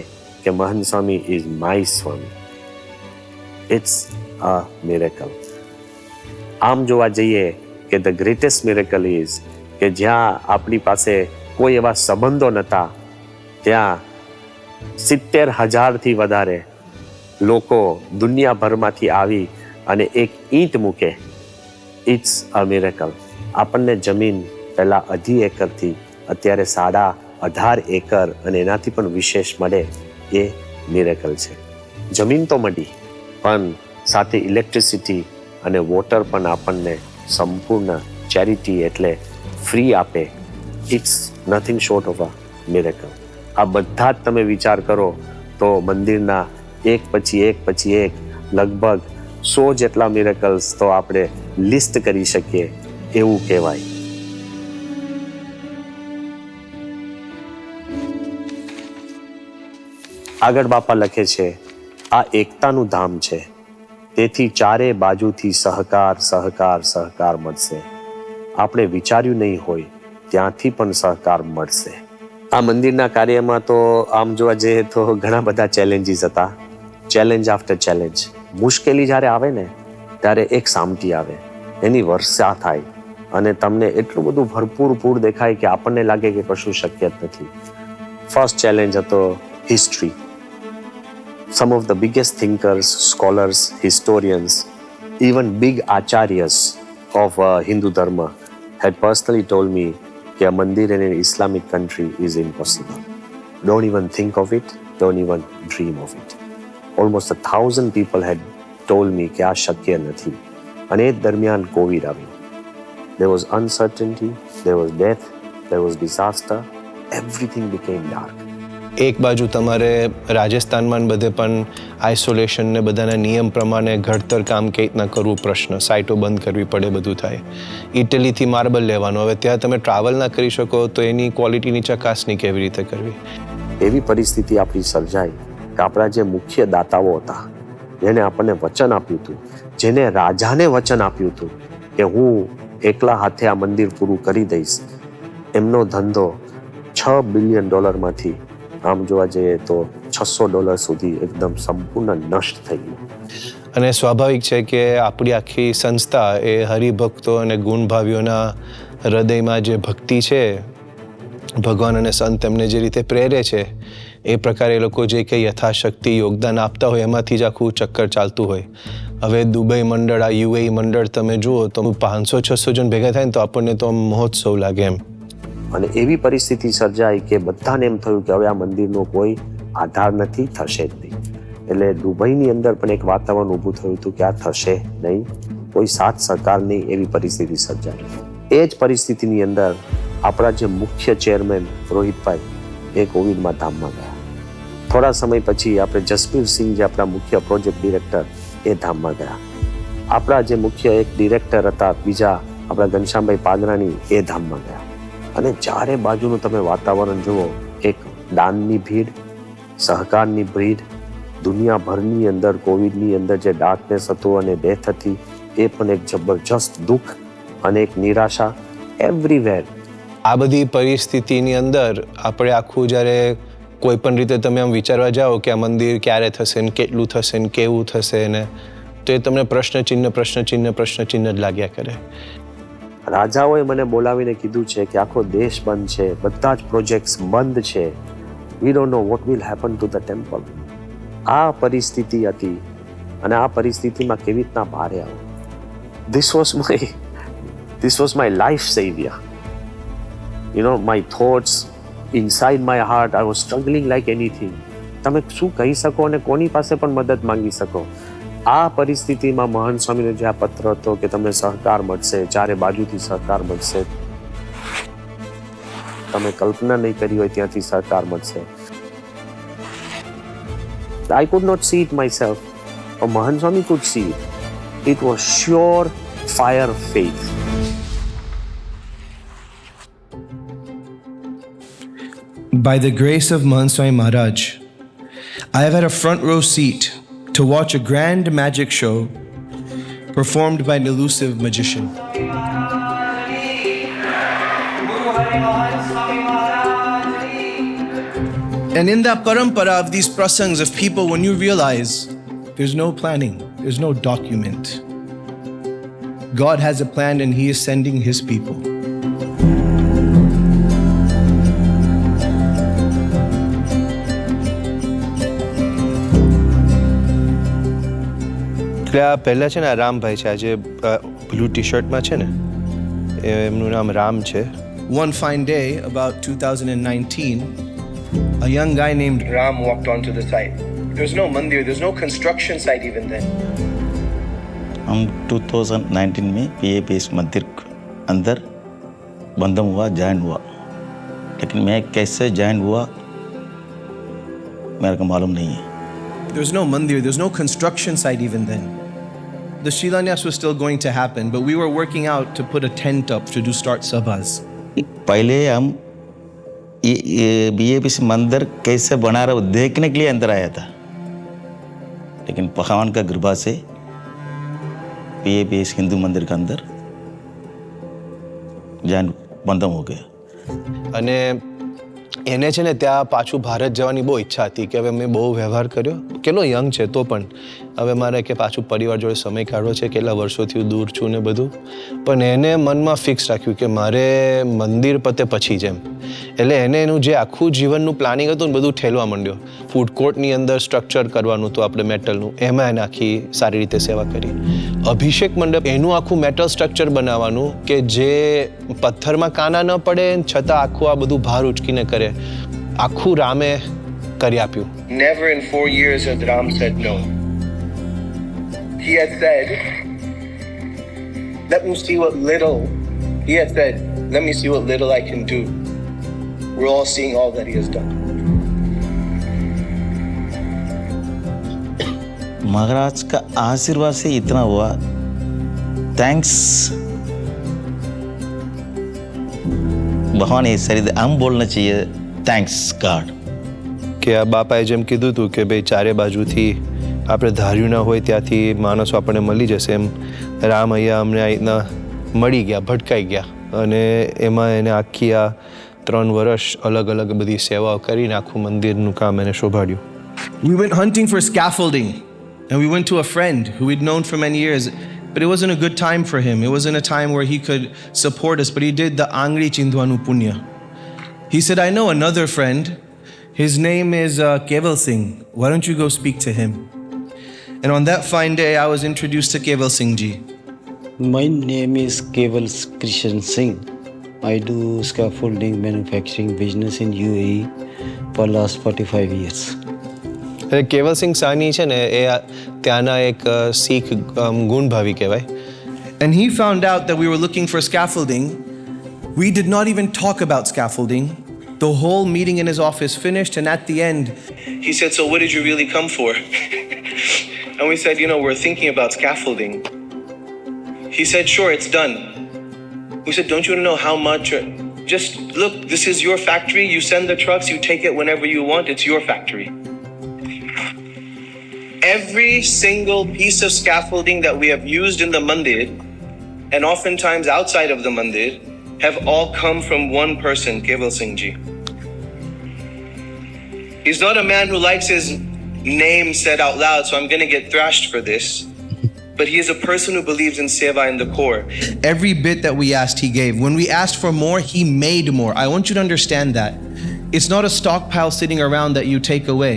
Mahant Swami is my Swami. It's a miracle. આમ જોવા જઈએ કે ધ ગ્રેટેસ્ટ મિરેકલ ઇઝ કે જ્યાં આપણી પાસે કોઈ એવા સંબંધો નહોતા, ત્યાં 70,000થી વધારે લોકો દુનિયાભરમાંથી આવી અને એક ઈંટ મૂકે. It's a miracle. આપણને જમીન પહેલાં 2.5 એકરથી અત્યારે 18.5 એકર અને એનાથી પણ વિશેષ મળે, એ મિરેકલ છે. જમીન તો મળી, પણ સાથે ઇલેક્ટ્રિસિટી અને વોટર પણ આપણને સંપૂર્ણ ચેરિટી એટલે ફ્રી આપે. It's nothing short of a miracle. આ બધા જ તમે વિચાર કરો તો મંદિરના એક પછી એક લગભગ 100 જેટલા મિરેકલ્સ તો આપણે લિસ્ટ કરી શકીએ એવું કહેવાય. આગળ બાપા લખે છે, આ એકતાનું ધામ છે, તેથી ચારે બાજુથી સહકાર મળશે. આપણે વિચાર્યું નહીં હોય ત્યાંથી પણ સહકાર મળશે. આ મંદિરના કાર્યમાં તો આમ જોવા જઈએ તો ઘણા બધા ચેલેન્જીસ હતા. Challenge after challenge. મુશ્કેલી જ્યારે આવે ને ત્યારે એક સામટી આવે, એની વર્ષા થાય અને તમને એટલું બધું ભરપૂર પૂર દેખાય કે આપણને લાગે કે કશું શક્ય જ નથી. ફર્સ્ટ ચેલેન્જ હતો history. some of the biggest thinkers, scholars, historians, even big acharyas of Hindu Dharma had personally told me that a mandir in an Islamic country is impossible. Don't even think of it, don't even dream of it. Almost 1,000 people had told me that આ શક્ય નથી. અને એ દરમિયાન Covid આવ્યું. There was uncertainty, there was death, there was disaster, everything became dark.
એક બાજુ તમારે રાજસ્થાનમાં બધે પણ આઇસોલેશન ને બધાના નિયમ પ્રમાણે ઘડતર કામ કેવી રીતના કરવું પ્રશ્ન, સાઇટો બંધ કરવી પડે, બધું થાય. ઇટલીથી માર્બલ લેવાનું, હવે ત્યાં તમે ટ્રાવેલ ના કરી શકો તો એની ક્વોલિટીની ચકાસણી કેવી રીતે કરવી?
એવી પરિસ્થિતિ આપણી સર્જાઈ કે આપણા જે મુખ્ય દાતાઓ હતા, જેને આપણને વચન આપ્યું હતું, જેને રાજાને વચન આપ્યું હતું કે હું એકલા હાથે આ મંદિર પૂરું કરી દઈશ, એમનો ધંધો $6 બિલિયન માંથી આમ જોવા જઈએ તો $600 સુધી એકદમ સંપૂર્ણ નષ્ટ થઈ ગયું.
અને સ્વાભાવિક છે કે આપણી આખી સંસ્થા એ હરિભક્તો અને ગુણભાવીઓના હૃદયમાં જે ભક્તિ છે, ભગવાન અને સંત એમને જે રીતે પ્રેરે છે એ પ્રકારે એ લોકો જે કંઈ યથાશક્તિ યોગદાન આપતા હોય એમાંથી જ આખું ચક્કર ચાલતું હોય. હવે દુબઈ મંડળ, આ યુએઈ મંડળ તમે જુઓ તો 500-600 જણ ભેગા થાય ને તો આપણને તો મહોત્સવ લાગે એમ.
અને એવી પરિસ્થિતિ સર્જાઈ કે બધાને એમ થયું કે હવે આ મંદિરનો કોઈ આધાર નથી, થશે જ નહીં. એટલે દુબઈની અંદર પણ એક વાતાવરણ ઊભું થયું હતું કે આ થશે નહીં, કોઈ સાથ સહકાર નહીં, એવી પરિસ્થિતિ સર્જાઈ. એ જ પરિસ્થિતિની અંદર આપણા જે મુખ્ય ચેરમેન રોહિતભાઈ એ કોવિડમાં ધામમાં ગયા. થોડા સમય પછી આપણે જસબીરસિંહ, જે આપણા મુખ્ય પ્રોજેક્ટ ડિરેક્ટર, એ ધામમાં ગયા. આપણા જે મુખ્ય એક ડિરેક્ટર હતા બીજા, આપણા ઘનશ્યામભાઈ પાગરાણી, એ ધામમાં ગયા. અને ચારે બાજુનું તમે વાતાવરણ જુઓ, એક દાનની ભીડ, સહકારની ભીડ, દુનિયાભરની અંદર કોવિડની અંદર જે ડાર્કનેસ હતું અને ડેથ હતી, એ પણ એક જબરજસ્ત દુઃખ અને એક નિરાશા એવરીવેર.
આ બધી પરિસ્થિતિની અંદર આપણે આખું જ્યારે કોઈ પણ રીતે તમે આમ વિચારવા જાઓ કે આ મંદિર ક્યારે થશે ને કેટલું થશે ને કેવું થશે ને, તો એ તમને પ્રશ્નચિહ્ન જ લાગ્યા કરે.
રાજાઓએ મને બોલાવીને કીધું છે કે આખો દેશ બંધ છે, બધા જ પ્રોજેક્ટ્સ બંધ છે, we don't know what will happen to the temple. આ પરિસ્થિતિ હતી અને આ પરિસ્થિતિમાં કેવી રીતના બહાર આવો. This was my life saviour. You know, my thoughts inside my heart, I was struggling like anything. તમે શું કહી શકો અને કોની પાસે પણ મદદ માંગી શકો? આ પરિસ્થિતિમાં મહંત સ્વામીનો જે આ પત્ર હતો કે તમને સહકાર મળશે, ચારે બાજુથી સહકાર મળશે, તમે કલ્પના નહીં કરી હોય ત્યાંથી સહકાર મળશે. I could not see it myself, but Mahan Swami could see it. It was sure fire faith.
By the grace of Mahan Swami Maharaj, I have had a front row seat to watch a grand magic show performed by an elusive magician. And in that parampara of these prasangs of people, when you realize there's no planning, there's no document, God has a plan and He is sending His people.
એટલે આ પહેલાં છે ને, આ રામભાઈ છે, આ જે blue T શર્ટમાં છે ને, એમનું નામ રામ છે.
One fine day, about 2019, a young guy named Ram walked onto the site. There's no mandir, there's no construction site even then.
हम 2019 में PAPS मंदिर अंदर बंधम हुआ, ज्वाइन हुआ, लेकिन मैं कैसे ज्वाइन हुआ मेरे को मालूम नहीं है.
There's no mandir, there's no construction site even then. The Shilanyas was still going to happen, but we were working out to put a tent up to do start sabhas.
पहले हम ये BAPS मंदिर कैसे बना रहा है देखने के लिए अंदर आया था, लेकिन भगवान का कृपा से PAPS हिंदू मंदिर के अंदर ज्वाइन बंधम हो गया.
અને એને છે ને ત્યાં પાછું ભારત જવાની બહુ ઈચ્છા હતી કે હવે મેં બહુ વ્યવહાર કર્યો, કેટલો યંગ છે તો પણ હવે મારે કે પાછું પરિવાર જોડે સમય કાઢવો છે, કેટલા વર્ષોથી હું દૂર છું ને બધું. પણ એને મનમાં ફિક્સ રાખ્યું કે મારે મંદિર પતે પછી જેમ એટલે એને એનું જે આખું જીવનનું પ્લાનિંગ હતું ને બધું ઠેલવા માંડ્યો. ફૂડ કોર્ટની અંદર સ્ટ્રક્ચર કરવાનું હતું આપણે મેટલનું, એમાં એને આખી સારી રીતે સેવા કરી. અભિષેક મંડપ એનું આખું મેટલ સ્ટ્રક્ચર બનાવવાનું કે જે પથ્થરમાં કાના ન પડે છતાં આખું આ બધું ભાર ઉચકીને કરે, આખું રામે કરી આપ્યું.
Never in 4 years had Ram said no. He had said, let me see what little, he had said, let me see what little I can do. We're all seeing all that he has done.
महाराज का आशीर्वाद से इतना हुआ. Thanks भगवान. ये सरी हम बोलना चाहिए थैंक्स गॉड.
કે આ બાપાએ જેમ કીધું હતું કે ભાઈ ચારે બાજુથી આપણે ધાર્યું ના હોય ત્યાંથી માણસો આપણને મળી જશે, એમ રામ અહીંયા અમને આ રીતના મળી ગયા, ભટકાઈ ગયા, અને એમાં એને આખી આ 3 વર્ષ અલગ અલગ બધી સેવાઓ કરીને આખું મંદિરનું કામ એને શોભાડ્યું.
We went hunting for scaffolding, and we went to a friend who we'd known for many years, but it wasn't a good time for him. It wasn't a time where he could support us, but he did the Angri Chindwanu Punya. He said, I know another friend. His name is Keval Singh. Why don't you go speak to him? And on that fine day, I was introduced to Keval Singh ji.
My name is Keval Krishan Singh. I do scaffolding manufacturing business in UAE for last 45 years.
Kewal Singh સાની છે ને એ ત્યાંના એક શીખ ગુણભાવી કહેવાય.
And he found out that we were looking for scaffolding. We did not even talk about scaffolding. The whole meeting in his office finished, and at the end, he said, so what did you really come for? And we said, we're thinking about scaffolding. He said, sure, it's done. We said, don't you know how much? Just look, this is your factory. You send the trucks, you take it whenever you want. It's your factory. Every single piece of scaffolding that we have used in the mandir, and oftentimes outside of the mandir, have all come from one person, Keval Singh ji. He's not a man who likes his name said out loud, so I'm going to get thrashed for this. But he is a person who believes in seva in the core. Every bit that we asked, he gave. When we asked for more, he made more. I want you to understand that. It's not a stockpile sitting around that you take away.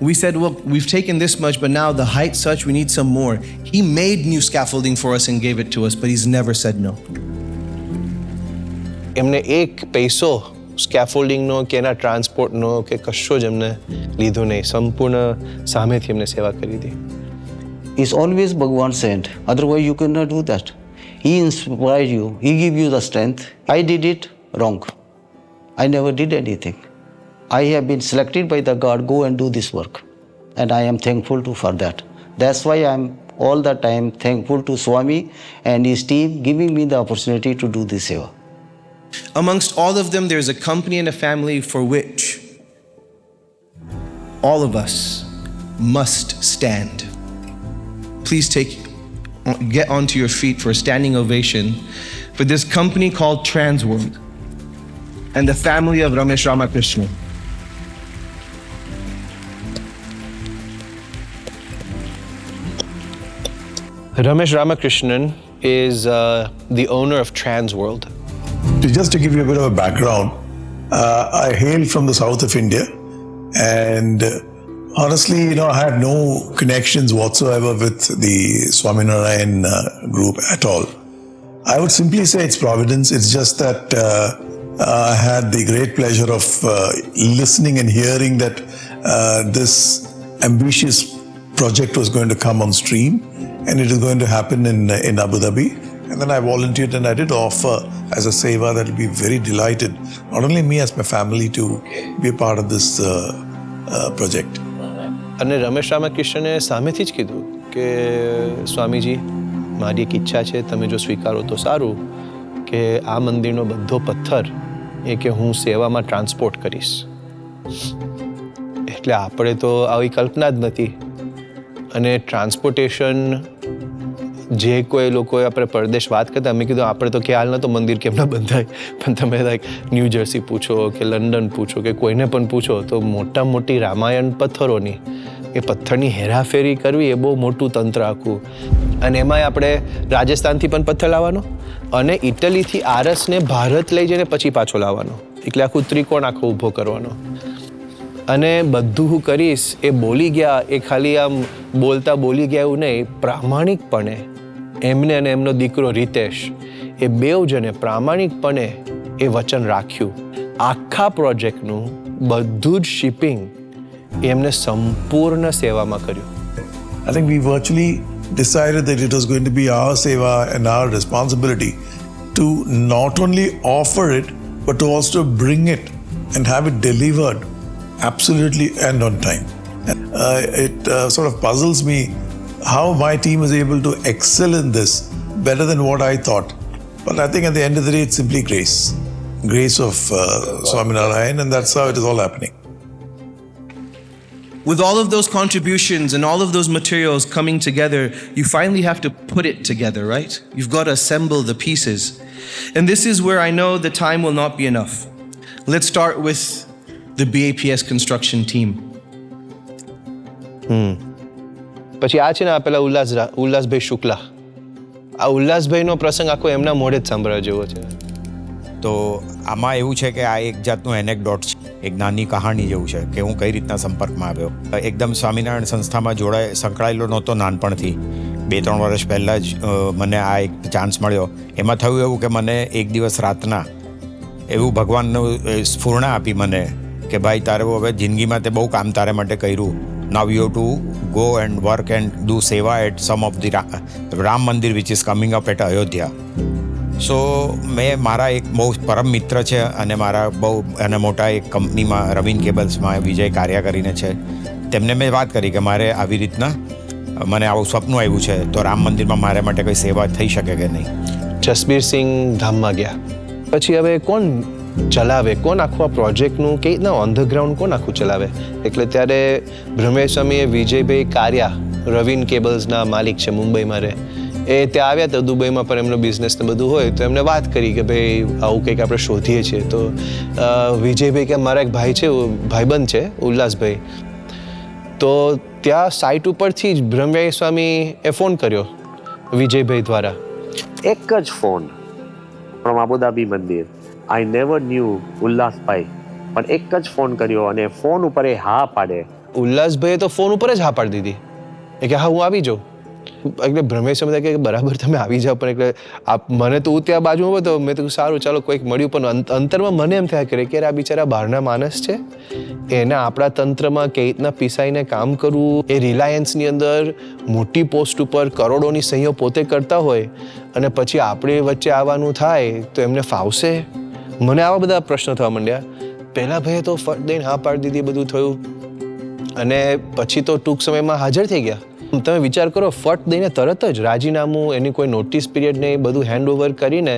We said, well, we've taken this much, but now the height's such, we need some more. He made new scaffolding for us and gave it to us, but he's never said no.
એમને એક પૈસો સ્કેફોલ્ડિંગનો કે એના ટ્રાન્સપોર્ટનો કે કશો જ એમને લીધો નહીં, સંપૂર્ણ સામેથી એમને સેવા કરી હતી.
It's always Bhagwan's hand. Otherwise, you cannot do that. He inspired you. He gave you the strength. I did it wrong. I never did anything. I have been selected by the God, go and do this work. And I am thankful for that. That's why I'm all the time thankful to Swami and his team giving me the opportunity to do this seva.
Amongst all of them, there's a company and a family for which all of us must stand. Please get onto your feet for a standing ovation for this company called Transworld and the family of Ramesh Ramakrishnan.
Ramesh Ramakrishnan is the owner of Transworld.
Just to give you a bit of a background, I hail from the south of India, and honestly, I had no connections whatsoever with the Swaminarayan group at all. I would simply say it's providence. It's just that I had the great pleasure of listening and hearing that this ambitious project was going to come on stream, and it is going to happen in Abu Dhabi. And then I volunteered and I did offer as a seva that will be very delighted, not only me, as my family, to be a part of this project.
અને રમેશ રામકૃષ્ણને સામેથી જ કીધું કે સ્વામીજી, મારી એક ઈચ્છા છે, તમે જો સ્વીકારો તો સારું, કે આ મંદિરનો બધો પથ્થર એ કે હું સેવામાં ટ્રાન્સપોર્ટ કરીશ. એટલે આપણે તો આવી કલ્પના જ નથી. અને ટ્રાન્સપોર્ટેશન જે કોઈ લોકોએ આપણે પરદેશ વાત કરતા, અમે કીધું આપણે તો ખ્યાલ નહોતો મંદિર કેમ ના બંધાય, પણ તમે લાઈક ન્યૂ જર્સી પૂછો કે લંડન પૂછો કે કોઈને પણ પૂછો તો મોટા મોટી રામાયણ પથ્થરોની એ પથ્થરની હેરાફેરી કરવી એ બહુ મોટું તંત્ર આખું. અને એમાંય આપણે રાજસ્થાનથી પણ પથ્થર લાવવાનો અને ઇટલીથી આરસને ભારત લઈ જઈને પછી પાછો લાવવાનો. એટલે આખું ત્રિકોણ આખો ઊભો કરવાનો. અને બધું હું કરીશ એ બોલી ગયા, એ ખાલી આમ બોલી ગયા એવું નહીં, પ્રામાણિકપણે એમને અને એમનો દીકરો રીતેશ એ બેઉ જણે પ્રામાણિકપણે એ વચન રાખ્યું. આખા પ્રોજેક્ટનું બધું જ શિપિંગ એમને સંપૂર્ણ સેવામાં કર્યું.
I think we virtually decided that it was going to be our seva and our responsibility to not only offer it, but to also bring it and have it delivered absolutely and on time. It sort of puzzles me how my team is able to excel in this better than what I thought. But I think at the end of the day, it's simply grace. Grace of Swaminarayan, and that's how it is all happening.
With all of those contributions and all of those materials coming together, you finally have to put it together, right? You've got to assemble the pieces. And this is where I know the time will not be enough. Let's start with the BAPS construction team.
પછી આ છે ને પેલા ઉલ્લાસભાઈ શુક્લા, આ ઉલ્લાસભાઈનો પ્રસંગ આખો એમના મોઢે જ સાંભળવા જેવો છે.
તો આમાં એવું છે કે આ એક જાતનું એનેક્ડોટ છે, એક નાની કહાણી જેવું છે કે હું કઈ રીતના સંપર્કમાં આવ્યો. એકદમ સ્વામિનારાયણ સંસ્થામાં સંકળાયેલો નહોતો નાનપણથી. 2-3 વર્ષ પહેલાં જ મને આ એક ચાન્સ મળ્યો. એમાં થયું એવું કે મને એક દિવસ રાતના એવું ભગવાનનું સ્ફૂર્ણા આપી મને કે ભાઈ તારે હવે જિંદગીમાં તે બહુ કામ તારે માટે કર્યું. Now you to go and work and do seva at some of the Ram Mandir which is coming up at Ayodhya. So મેં મારા એક બહુ પરમ મિત્ર છે અને મારા બહુ અને મોટા એક કંપનીમાં રવિન કેબલ્સમાં વિજય કાર્ય કરીને છે, તેમને મેં વાત કરી કે મારે આવી રીતના મને આવું સપનું આવ્યું છે, તો રામ મંદિરમાં મારા માટે કોઈ સેવા થઈ શકે કે નહીં.
જસબીરસિંહ ધામમાં ગયા પછી હવે કોણ ચલાવે, કોણ આખું આ પ્રોજેક્ટનું કે રીતના ઓન ધ ગ્રાઉન્ડ કોણ આખું ચલાવે? એટલે ત્યારે બ્રહ્મેશ સ્વામીએ વિજયભાઈ કારિયા, રવિન કેબલ્સના માલિક છે, મુંબઈમાં રહે, એ ત્યાં આવ્યા હતા દુબઈમાં, પણ એમનો બિઝનેસ ને બધું હોય, તો એમને વાત કરી કે ભાઈ આવું કંઈક આપણે શોધીએ છીએ. તો વિજયભાઈ કે મારા એક ભાઈ છે, ભાઈબંધ છે ઉલ્લાસભાઈ, તો ત્યાં સાઇટ ઉપરથી જ બ્રહ્મભાઈ સ્વામી એ ફોન કર્યો વિજયભાઈ દ્વારા.
એક જ ફોન ફ્રોમ અબુધાબી મંદિર. આઈ નેવર ન્યૂ ઉલ્લાસભાઈ, પણ એક જ ફોન કર્યો અને ફોન ઉપર એ હા પાડે.
ઉલ્લાસભાઈએ તો ફોન ઉપર જ હા પાડી દીધી કે હા હું આવી જાઉં. એટલે બ્રહ્મેશ સમજાય કે બરાબર તમે આવી જાઓ, પણ એટલે મને તો હું ત્યાં બાજુમાં હતો, મેં તો સારું ચાલો કોઈક મળ્યું, પણ અંતરમાં મને એમ થયા કરે કે આ બિચારા બહારના માણસ છે, એને આપણા તંત્રમાં કઈ રીતના પીસાઈને કામ કરવું, એ રિલાયન્સની અંદર મોટી પોસ્ટ ઉપર કરોડોની સહીઓ પોતે કરતા હોય અને પછી આપણે વચ્ચે આવવાનું થાય તો એમને ફાવશે? મને આવા બધા પ્રશ્નો થવા માંડ્યા. પહેલા ભાઈએ તો ફટ દઈને હા પાડી દીધી, બધું થયું, અને પછી તો ટૂંક સમયમાં હાજર થઈ ગયા. તમે વિચાર કરો, ફટ દઈને તરત જ રાજીનામું, એની કોઈ નોટિસ પીરિયડ નહીં, બધું હેન્ડ ઓવર કરીને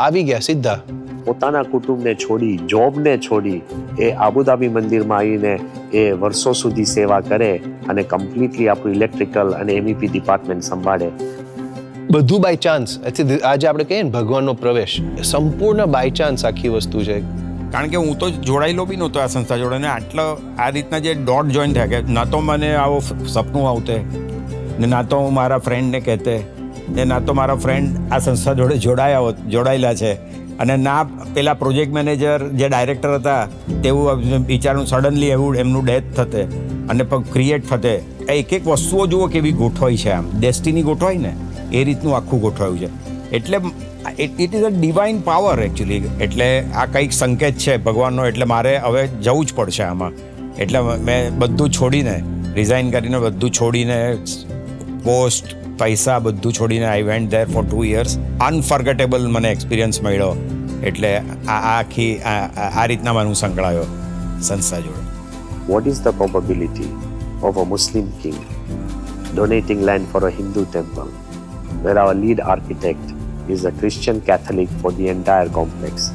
આવી ગયા સીધા.
પોતાના કુટુંબને છોડી, જોબને છોડી એ આબુધાબી મંદિરમાં આવીને એ વર્ષો સુધી સેવા કરે અને કમ્પ્લીટલી આપણું ઇલેક્ટ્રિકલ અને MEP ડિપાર્ટમેન્ટ સંભાળે.
બધું બાય ચાન્સ. આજે આપણે કહીએ ને ભગવાનનો પ્રવેશ, સંપૂર્ણ બાય ચાન્સ આખી વસ્તુ છે.
કારણ કે હું તો જોડાયેલો બી નહોતો આ સંસ્થા જોડે, ને આટલો આ રીતના જે ડોટ જોઈન થયા કે ના તો મને આવો સપનું આવતે, ને ના તો હું મારા ફ્રેન્ડને કહેતે, ને ના તો મારા ફ્રેન્ડ આ સંસ્થા જોડે જોડાયેલા છે, અને ના પેલા પ્રોજેક્ટ મેનેજર જે ડાયરેક્ટર હતા તેવું વિચારનું સડનલી એવું એમનું ડેથ થતે અને ક્રિએટ થતે. એક એક વસ્તુઓ જુઓ કેવી ગોઠવાઈ છે, આમ ડેસ્ટિની ગોઠવાય ને એ રીતનું આખું ગોઠવાયું છે. એટલે it is a divine power actually. એટલે આ કંઈક સંકેત છે ભગવાનનો, એટલે મારે હવે જવું જ પડશે આમાં. એટલે મેં બધું છોડીને, રિઝાઇન કરીને, બધું છોડીને, પોસ્ટ, પૈસા બધું છોડીને I went there four 2 years. Unforgettable મને એક્સપિરિયન્સ મળ્યો. એટલે આખી આ રીતના હું સંકળાયો સંસ્થા જોડે.
What is the probability of a Muslim king donating land for a Hindu temple, where our lead architect is a Christian Catholic for the entire complex,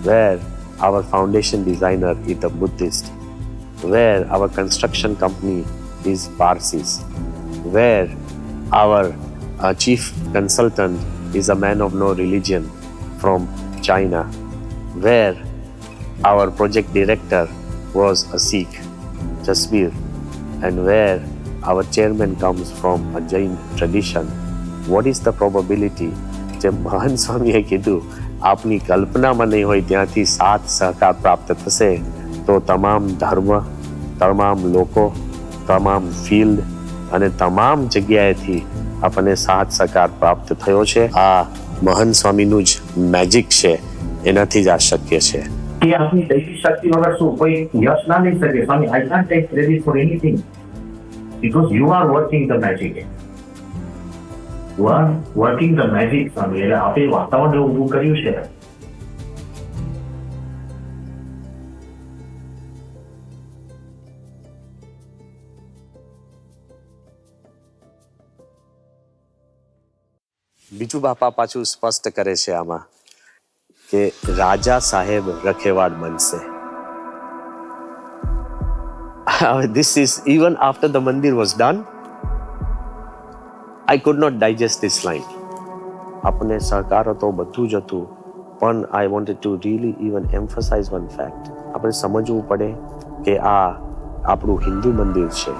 where our foundation designer is a Buddhist, where our construction company is Parsis, where our chief consultant is a man of no religion from China, where our project director was a Sikh, Jasbir, and where our chairman comes from a Jain tradition. What is the probability? જે મહાન સ્વામીએ કીધું આપની કલ્પનામાં નહીં હોય ત્યાંથી સાથ સહકાર પ્રાપ્ત થશે તો તમામ ધર્મ, તમામ લોકો, તમામ ફિલ્ડ અને તમામ જગ્યાએથી આપણને સાથ સહકાર પ્રાપ્ત થયો છે. આ મહંત સ્વામીનું જ મેજિક છે, એનાથી જ આ શક્ય છે.
કે આપની દૈવી શક્તિ વગર શું કોઈ યશ ના લઈ શકે? Swami, I can't take credit for anything because you are working the magic. You are working the magic Swami. એટલે આપણે વાતાવરણ ઊભું કર્યું છે.
બીજું બાપા પાછું સ્પષ્ટ કરે છે આમાં કે રાજા સાહેબ રખેવાળ બનશે. This is even after the mandir was done. I could not digest this line. આપને સહકાર હતો, બધું જ હતું, પણ I wanted to really even emphasize one fact. આપણે સમજવું પડે કે આ આપણું હિન્દુ મંદિર છે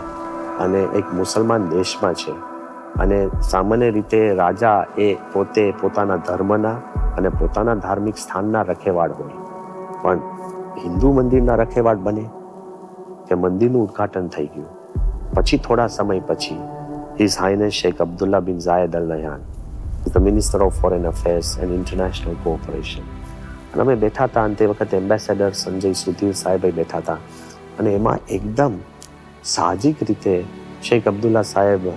અને એક મુસલમાન દેશમાં છે અને સામાન્ય રીતે રાજા એ પોતે પોતાના ધર્મના અને પોતાના ધાર્મિક સ્થાનના રખેવાળ હોય, પણ હિન્દુ મંદિરના રખેવાળ બને કે મંદિરનું ઉદ્ઘાટન થઈ ગયું પછી થોડા સમય પછી હિઝ હાઇનેસ શેખ અબ્દુલ્લા બિન Zayed Al Nahyan, the minister of foreign affairs and international cooperation, અને અમે બેઠા હતા અને તે વખતે એમ્બેસેડર સંજય સુધીર સાહેબ બેઠા હતા અને એમાં એકદમ સાહજિક રીતે શેખ અબ્દુલ્લા સાહેબ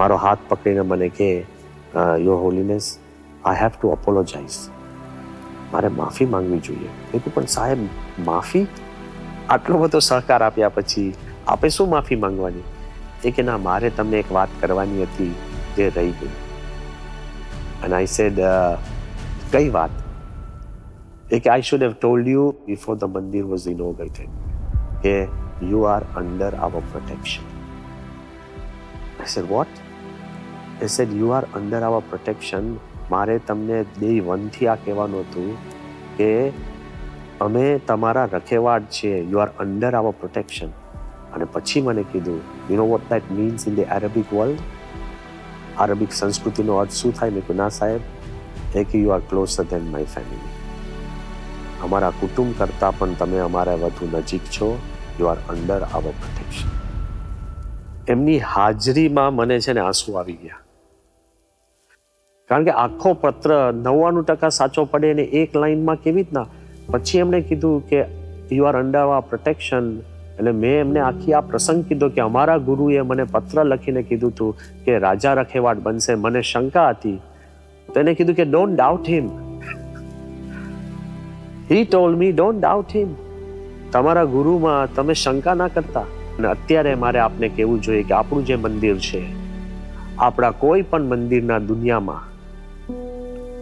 મારો હાથ પકડીને મને કે your holiness, I have to apologise, મારે માફી માંગવી જોઈએ. મેં કહ્યું પણ સાહેબ માફી? આટલો બધો સહકાર આપ્યા પછી આપે શું માફી માંગવાની? એ કે ના, મારે તમને એક વાત કરવાની હતી જે રહી ગઈ. અને આઈ સેડ કઈ વાત? એ કે I should have told you before the mandir was inaugurated કે you are under our protection. I said what? એ said you are under our protection. મારે તમને day 1 થી આ કહેવાનું હતું કે અમે તમારા રખેવાળ છીએ, you are under our protection. અને પછી મને કીધું, you know what that means in the Arabic world? Arabic સંસ્કૃતિનો અર્થ શું થાય? મેં કહ્યું ના સાહેબ, એ કે you are closer than my family. અમારા કુટુંબ કરતાં પણ તમે અમારા વધુ નજીક છો, you are under our protection. એમની હાજરીમાં મને છે ને આંસુ આવી ગયા, કારણ કે આખો પત્ર 99% સાચો પડે અને એક લાઈનમાં કેવી રીતના. પછી એમણે કીધું કે you are under our protection. એટલે મેં એમને આખી આ પ્રસંગ કીધો કે અમારા ગુરુએ મને પત્ર લખીને કીધું હતું કે રાજા રખેવાળ બનશે. મને શંકા હતી તો એને કીધું કે don't doubt him. He told me don't doubt him. તમારા ગુરુમાં તમે શંકા ના કરતા. અને અત્યારે મારે આપને કહેવું જોઈએ કે આપણું જે મંદિર છે, આપણા કોઈ પણ મંદિરના દુનિયામાં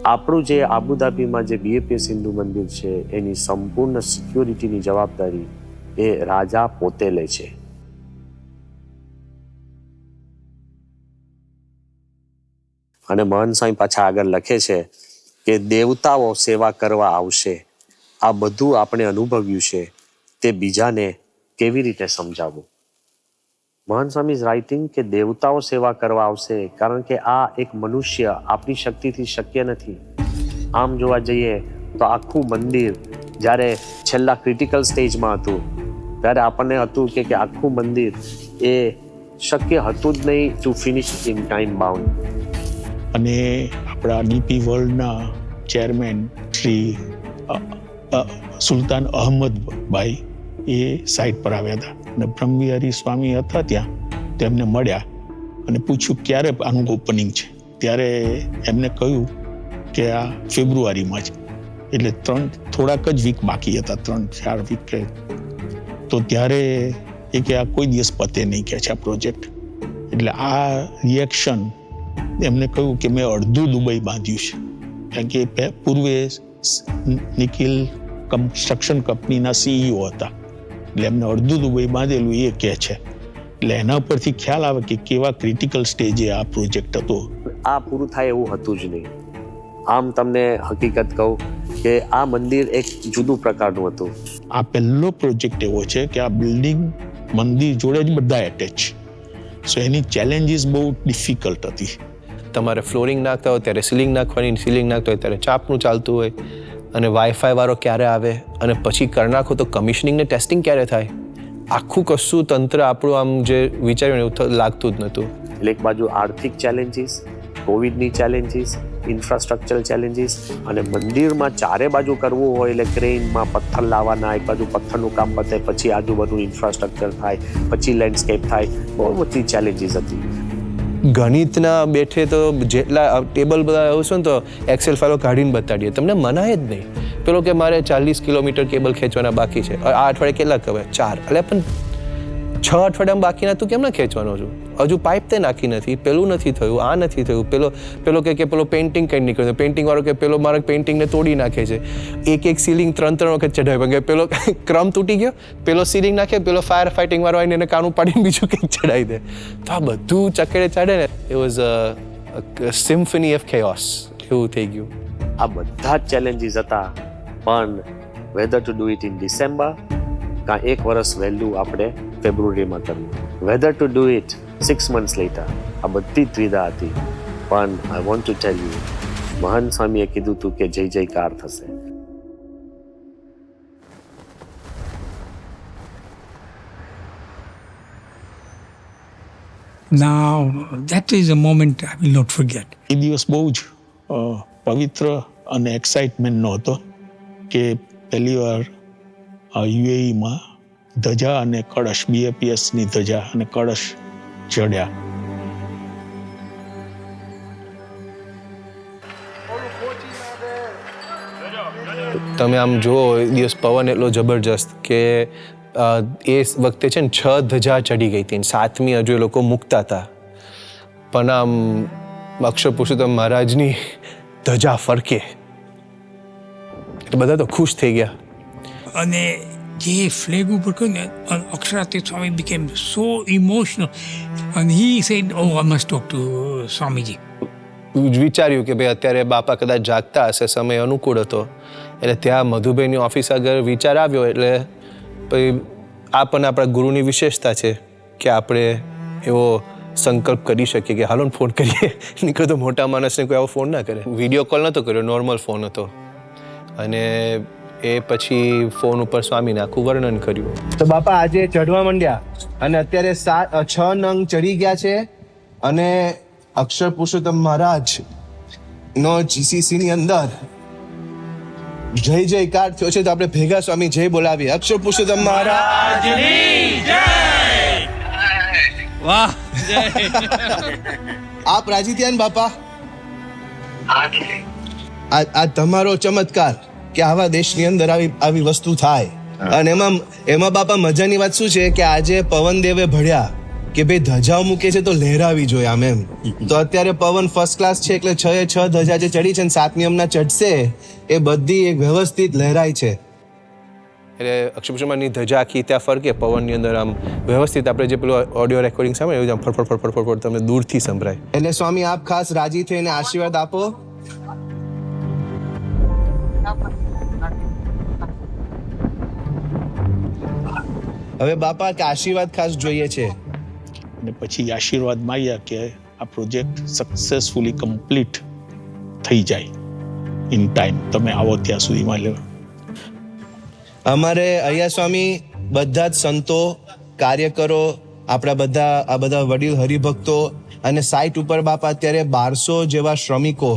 આપણું જે આબુધાબીમાં જે BAPS હિન્દુ મંદિર છે એની સંપૂર્ણ સિક્યોરિટીની જવાબદારી એ રાજા પોતે લે છે. અને મહંત સ્વામી પાછા આગળ લખે છે કે દેવતાઓ સેવા કરવા આવશે. આ બધું આપણે અનુભવ્યું છે, તે બીજાને કેવી રીતે સમજાવવું? મહંત સ્વામી ઇઝ રાઇટિંગ કે દેવતાઓ સેવા કરવા આવશે, કારણ કે આ એક મનુષ્ય આપણી શક્તિથી શક્ય નથી. આમ જોવા જઈએ તો આખું મંદિર જ્યારે છેલ્લા ક્રિટિકલ સ્ટેજમાં હતું ત્યારે આપણને હતું કે આખું મંદિર એ શક્ય હતું જ નહીં two finish in time bound.
અને આપણા DP વર્લ્ડના ચેરમેન શ્રી સુલતાન અહમદભાઈ એ સાઇટ પર આવ્યા હતા અને બ્રહ્મવિહારી સ્વામી હતા ત્યાં. તેમને મળ્યા અને પૂછ્યું ક્યારે આનું ઓપનિંગ છે. ત્યારે એમને કહ્યું કે આ ફેબ્રુઆરીમાં જ, એટલે થોડાક જ વીક બાકી હતા, 3-4 વીક. તો ત્યારે એ કે આ કોઈ દિવસ પતે નહીં કે છે આ પ્રોજેક્ટ. એટલે આ રિએક્શન એમને કહ્યું કે મેં અડધું દુબઈ બાંધ્યું છે, કારણ કે પૂર્વે નિખિલ કન્સ્ટ્રક્શન કંપનીના CEO હતા, એટલે એમને અડધું દુબઈ બાંધેલું એ કહે છે. એટલે એના પરથી ખ્યાલ આવે કે કેવા ક્રિટિકલ સ્ટેજે આ પ્રોજેક્ટ હતો.
આ પૂરું થાય એવું હતું જ નહીં. આમ તમને હકીકત કહું કે આ મંદિર એક જુદું પ્રકારનું હતું.
આ પહેલો પ્રોજેક્ટ એવો છે કે આ બિલ્ડિંગ મંદિર જોડે જ બધા એટેચ. સો એની ચેલેન્જીસ બહુ ડિફિકલ્ટ હતી.
તમારે ફ્લોરિંગ નાખતા હોય ત્યારે સીલિંગ નાખવાની, સીલિંગ નાખતા હોય ત્યારે ચાપનું ચાલતું હોય, અને વાઈફાઈ વાળો ક્યારે આવે, અને પછી કરી નાખો તો કમિશનિંગ ને ટેસ્ટિંગ ક્યારે થાય, આખું કશું તંત્ર આપણું આમ જે વિચાર્યું એવું લાગતું જ નહોતું.
એટલે એક બાજુ આર્થિક ચેલેન્જીસ, કોવિડની ચેલેન્જીસ, ઇન્ફ્રાસ્ટ્રક્ચરલ ચેલેન્જીસ, અને મંદિરમાં ચારે બાજુ કરવું હોય એટલે ક્રેનમાં પથ્થર લાવવાના, એક બાજુ પથ્થરનું કામ પતે પછી આજુબાજુ ઇન્ફ્રાસ્ટ્રક્ચર થાય, પછી લેન્ડસ્કેપ થાય, બહુ બધી ચેલેન્જીસ હતી.
ગણિતના બેઠે તો જેટલા ટેબલ બધા આવશો ને તો એક્સેલ ફાઇલો કાઢીને બતાડીએ, તમને મનાય જ નહીં. પેલો કે મારે 40 કિલોમીટર કેબલ ખેંચવાના બાકી છે, આ અઠવાડિયે કેટલા કહેવાય 4, એટલે પણ 6 અઠવાડિયામાં બાકીના તું કેમ ના ખેંચવાનો છું? હજુ પાઇપ તે નાખી નથી, પેલું નથી થયું, આ નથી થયું, પેલો કે પેલો પેઇન્ટિંગ કંઈ નીકળ્યું, પેઇન્ટિંગ વાળો કે પેલો મારા પેઇન્ટિંગને તોડી નાખે છે, એક સીલિંગ 3 વખત ચઢાવ્યું કે પેલો ક્રમ તૂટી ગયો, પેલો સીલિંગ નાખે, પેલો ફાયર ફાઇટિંગ વાળો આવીને એને કાનું પાડીને બીજું કંઈક ચડાવી દે. તો આ બધું ચકેડે ચાડે ને, it was a symphony of chaos એવું થઈ ગયું.
આ બધા જ ચેલેન્જીસ હતા, પણ whether to do it in December કાં એક વર્ષ વહેલું આપણે ફેબ્રુઆરીમાં કરવું, whether to do it 6 months later, આ બધી જ દ્વિધા હતી. પણ I want to tell you, મહાન સ્વામીએ કીધું હતું કે જય જયકાર થશે.
Now, that is a moment I will not forget.
એ દિવસ બહુ જ પવિત્ર અને એક્સાઇટમેન્ટનો હતો કે પહેલી વાર યુએઈમાં ધજા અને કળશ, BAPSની ધજા અને કળશ ચડ્યા.
તમે આમ જુઓ એ દિવસ પવન એટલો જબરજસ્ત કે એ વખતે છે ને 6 ધજા ચડી ગઈ હતી, 7મી હજુ એ લોકો મૂકતા હતા, પણ આમ અક્ષર પુરુષોત્તમ મહારાજની ધજા ફરકે એટલે બધા તો ખુશ થઈ ગયા.
અને જે ફ્લેગ ઉપર કહ્યું ને, અક્ષરાતી સ્વામી became so emotional and he said, oh, I must talk to Swamiji.
વિચાર્યું કે ભાઈ અત્યારે બાપા કદાચ જાગતા હશે, સમય અનુકૂળ હતો, એટલે ત્યાં મધુભાઈની ઓફિસ આગળ વિચાર આવ્યો. એટલે પછી આ પણ આપણા ગુરુની વિશેષતા છે કે આપણે એવો સંકલ્પ કરી શકીએ કે હાલો ફોન કરીએ. નીકળે તો મોટા માણસને કોઈ આવો ફોન ના કરે. વિડીયો કોલ નહોતો કર્યો, નોર્મલ ફોન હતો, અને એ પછી ફોન ઉપર સ્વામીને આખું વર્ણન કર્યું.
તો બાપા આજે ચઢવા માંડ્યા અને અત્યારે 6 નંગ ચડી ગયા છે, અને અક્ષર પુરુષોત્તમ મહારાજ નો GCC ની અંદર જય જયકાર થયો છે. તો આપણે ભેગા સ્વામી જય બોલાવીએ. અક્ષર પુરુષોત્તમ મહારાજની જય. વાહ, આપ રાજી થયા ને બાપા? આ તમારો ચમત્કાર કે આવા દેશની અંદર આવી વસ્તુ થાય. અને એમાં બાપા મજાની વાત શું છે કે આજે પવનદેવે ભળ્યા કે ભાઈ ધજાઓ મૂકે છે તો લહેરાવી જોઈએ આમ એમ. તો અત્યારે પવન ફર્સ્ટ ક્લાસ છે, એટલે 6 ધજા જે ચડી છે ને 7મી હમણાં ચડશે, એ બધી એક વ્યવસ્થિત લહેરાય છે.
એટલે અક્ષરપુષ્પની ધજા આખી ત્યાં ફરકે પવનની અંદર આમ વ્યવસ્થિત. આપણે જે પેલું ઓડિયો રેકોર્ડિંગ સાંભળે એવું આમ ફટફટ તમને દૂરથી સંભળાય.
એટલે સ્વામી આપ ખાસ રાજી થઈને આશીર્વાદ આપો. હવે બાપા કે આશીર્વાદ ખાસ જોઈએ છે.
અને પછી આશીર્વાદ માંગ્યા કે આ પ્રોજેક્ટ સક્સેસફુલી કમ્પ્લીટ થઈ જાય ઇન ટાઈમ, તમે આવો ત્યાં સુધીમાં લેવા.
અમારે અહીંયા સ્વામી બધા જ સંતો, કાર્યકરો, આપણા આ બધા વડીલ હરિભક્તો, અને સાઇટ ઉપર બાપા અત્યારે 1200 જેવા શ્રમિકો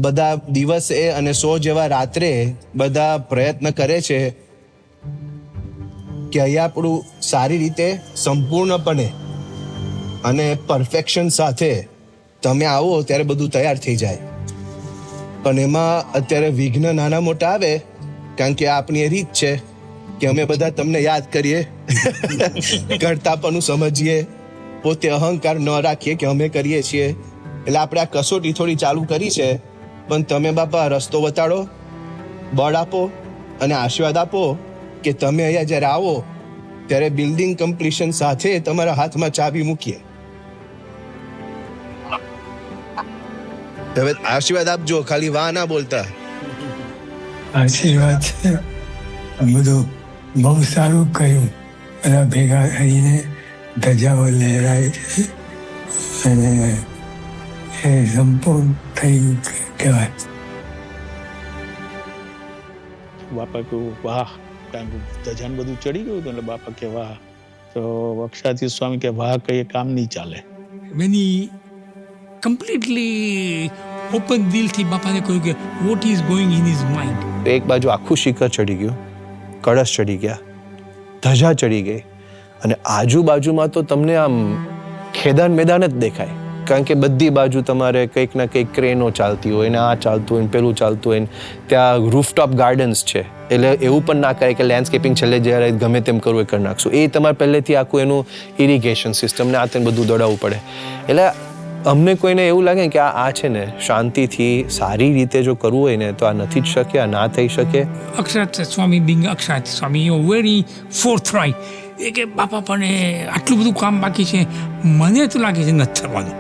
બધા દિવસે અને 100 જેવા રાત્રે બધા પ્રયત્ન કરે છે કે અહીંયા આપણું સારી રીતે સંપૂર્ણપણે અને પરફેક્શન સાથે તમે આવો ત્યારે બધું તૈયાર થઈ જાય. પણ એમાં અત્યારે વિઘ્ન નાના મોટા આવે, કારણ કે આપણી એ રીત છે કે અમે બધા તમને યાદ કરીએ, કરતાપણું સમજીએ, પોતે અહંકાર ન રાખીએ કે અમે કરીએ છીએ. એટલે આપણે આ કસોટી થોડી ચાલુ કરી છે, પણ તમે બાપા રસ્તો બતાડો, બળ આપો અને આશીર્વાદ આપો કે તમે અહીંયા જ્યારે આવો ત્યારે બિલ્ડિંગ કમ્પ્લીશન સાથે તમારા હાથમાં ચાવી મૂકીએ. હવે આશીર્વાદ આપજો, ખાલી વાહ ના બોલતા.
આશીર્વાદ છે, બધું બહુ સારું કર્યું. બધા ભેગા થઈને ધજાઓ લહેરાય છે, અને એ સંપૂર્ણ થઈ ગયું કહેવાય.
બાપા કહ્યું વાહ, કારણ કે ધજાન બધું ચડી ગયું હતું એટલે બાપા કે વાહ. તો અક્ષરાતીત સ્વામી કે વાહ કઈ કામ નહીં ચાલે.
When he completely open દિલથી બાપાને કહ્યું કે what is going in his mind.
એક બાજુ આખું શિખર ચડી ગયું, કળશ ચડી ગયા, ધજા ચડી ગઈ, અને આજુબાજુમાં તો તમને આમ ખેદાન મેદાન જ દેખાય. કારણ કે બધી બાજુ તમારે કંઈક ના કંઈક ક્રેનો ચાલતી હોય ને આ ચાલતું હોય ને પેલું ચાલતું હોય ને ત્યાં રૂફટોપ ગાર્ડન્સ છે. એટલે એવું પણ ના કરે કે લેન્ડસ્કેપિંગ છેલ્લે જ્યારે ગમે તેમ કરવું એ કરી નાખશું. એ તમારે પહેલેથી આખું એનું ઇરિગેશન સિસ્ટમ ને આ તેને બધું દોડાવવું પડે. એટલે અમને કોઈને એવું લાગે કે આ છે ને શાંતિથી સારી રીતે જો કરવું હોય ને તો આ નથી જ શક્ય, આ ના થઈ શકે.
અક્ષરાતીત સ્વામી being અક્ષરાતીત Swami, you very forthright. એ કે બાપા પણ આટલું બધું કામ બાકી છે, મને તો લાગે છે નથી થવાનું.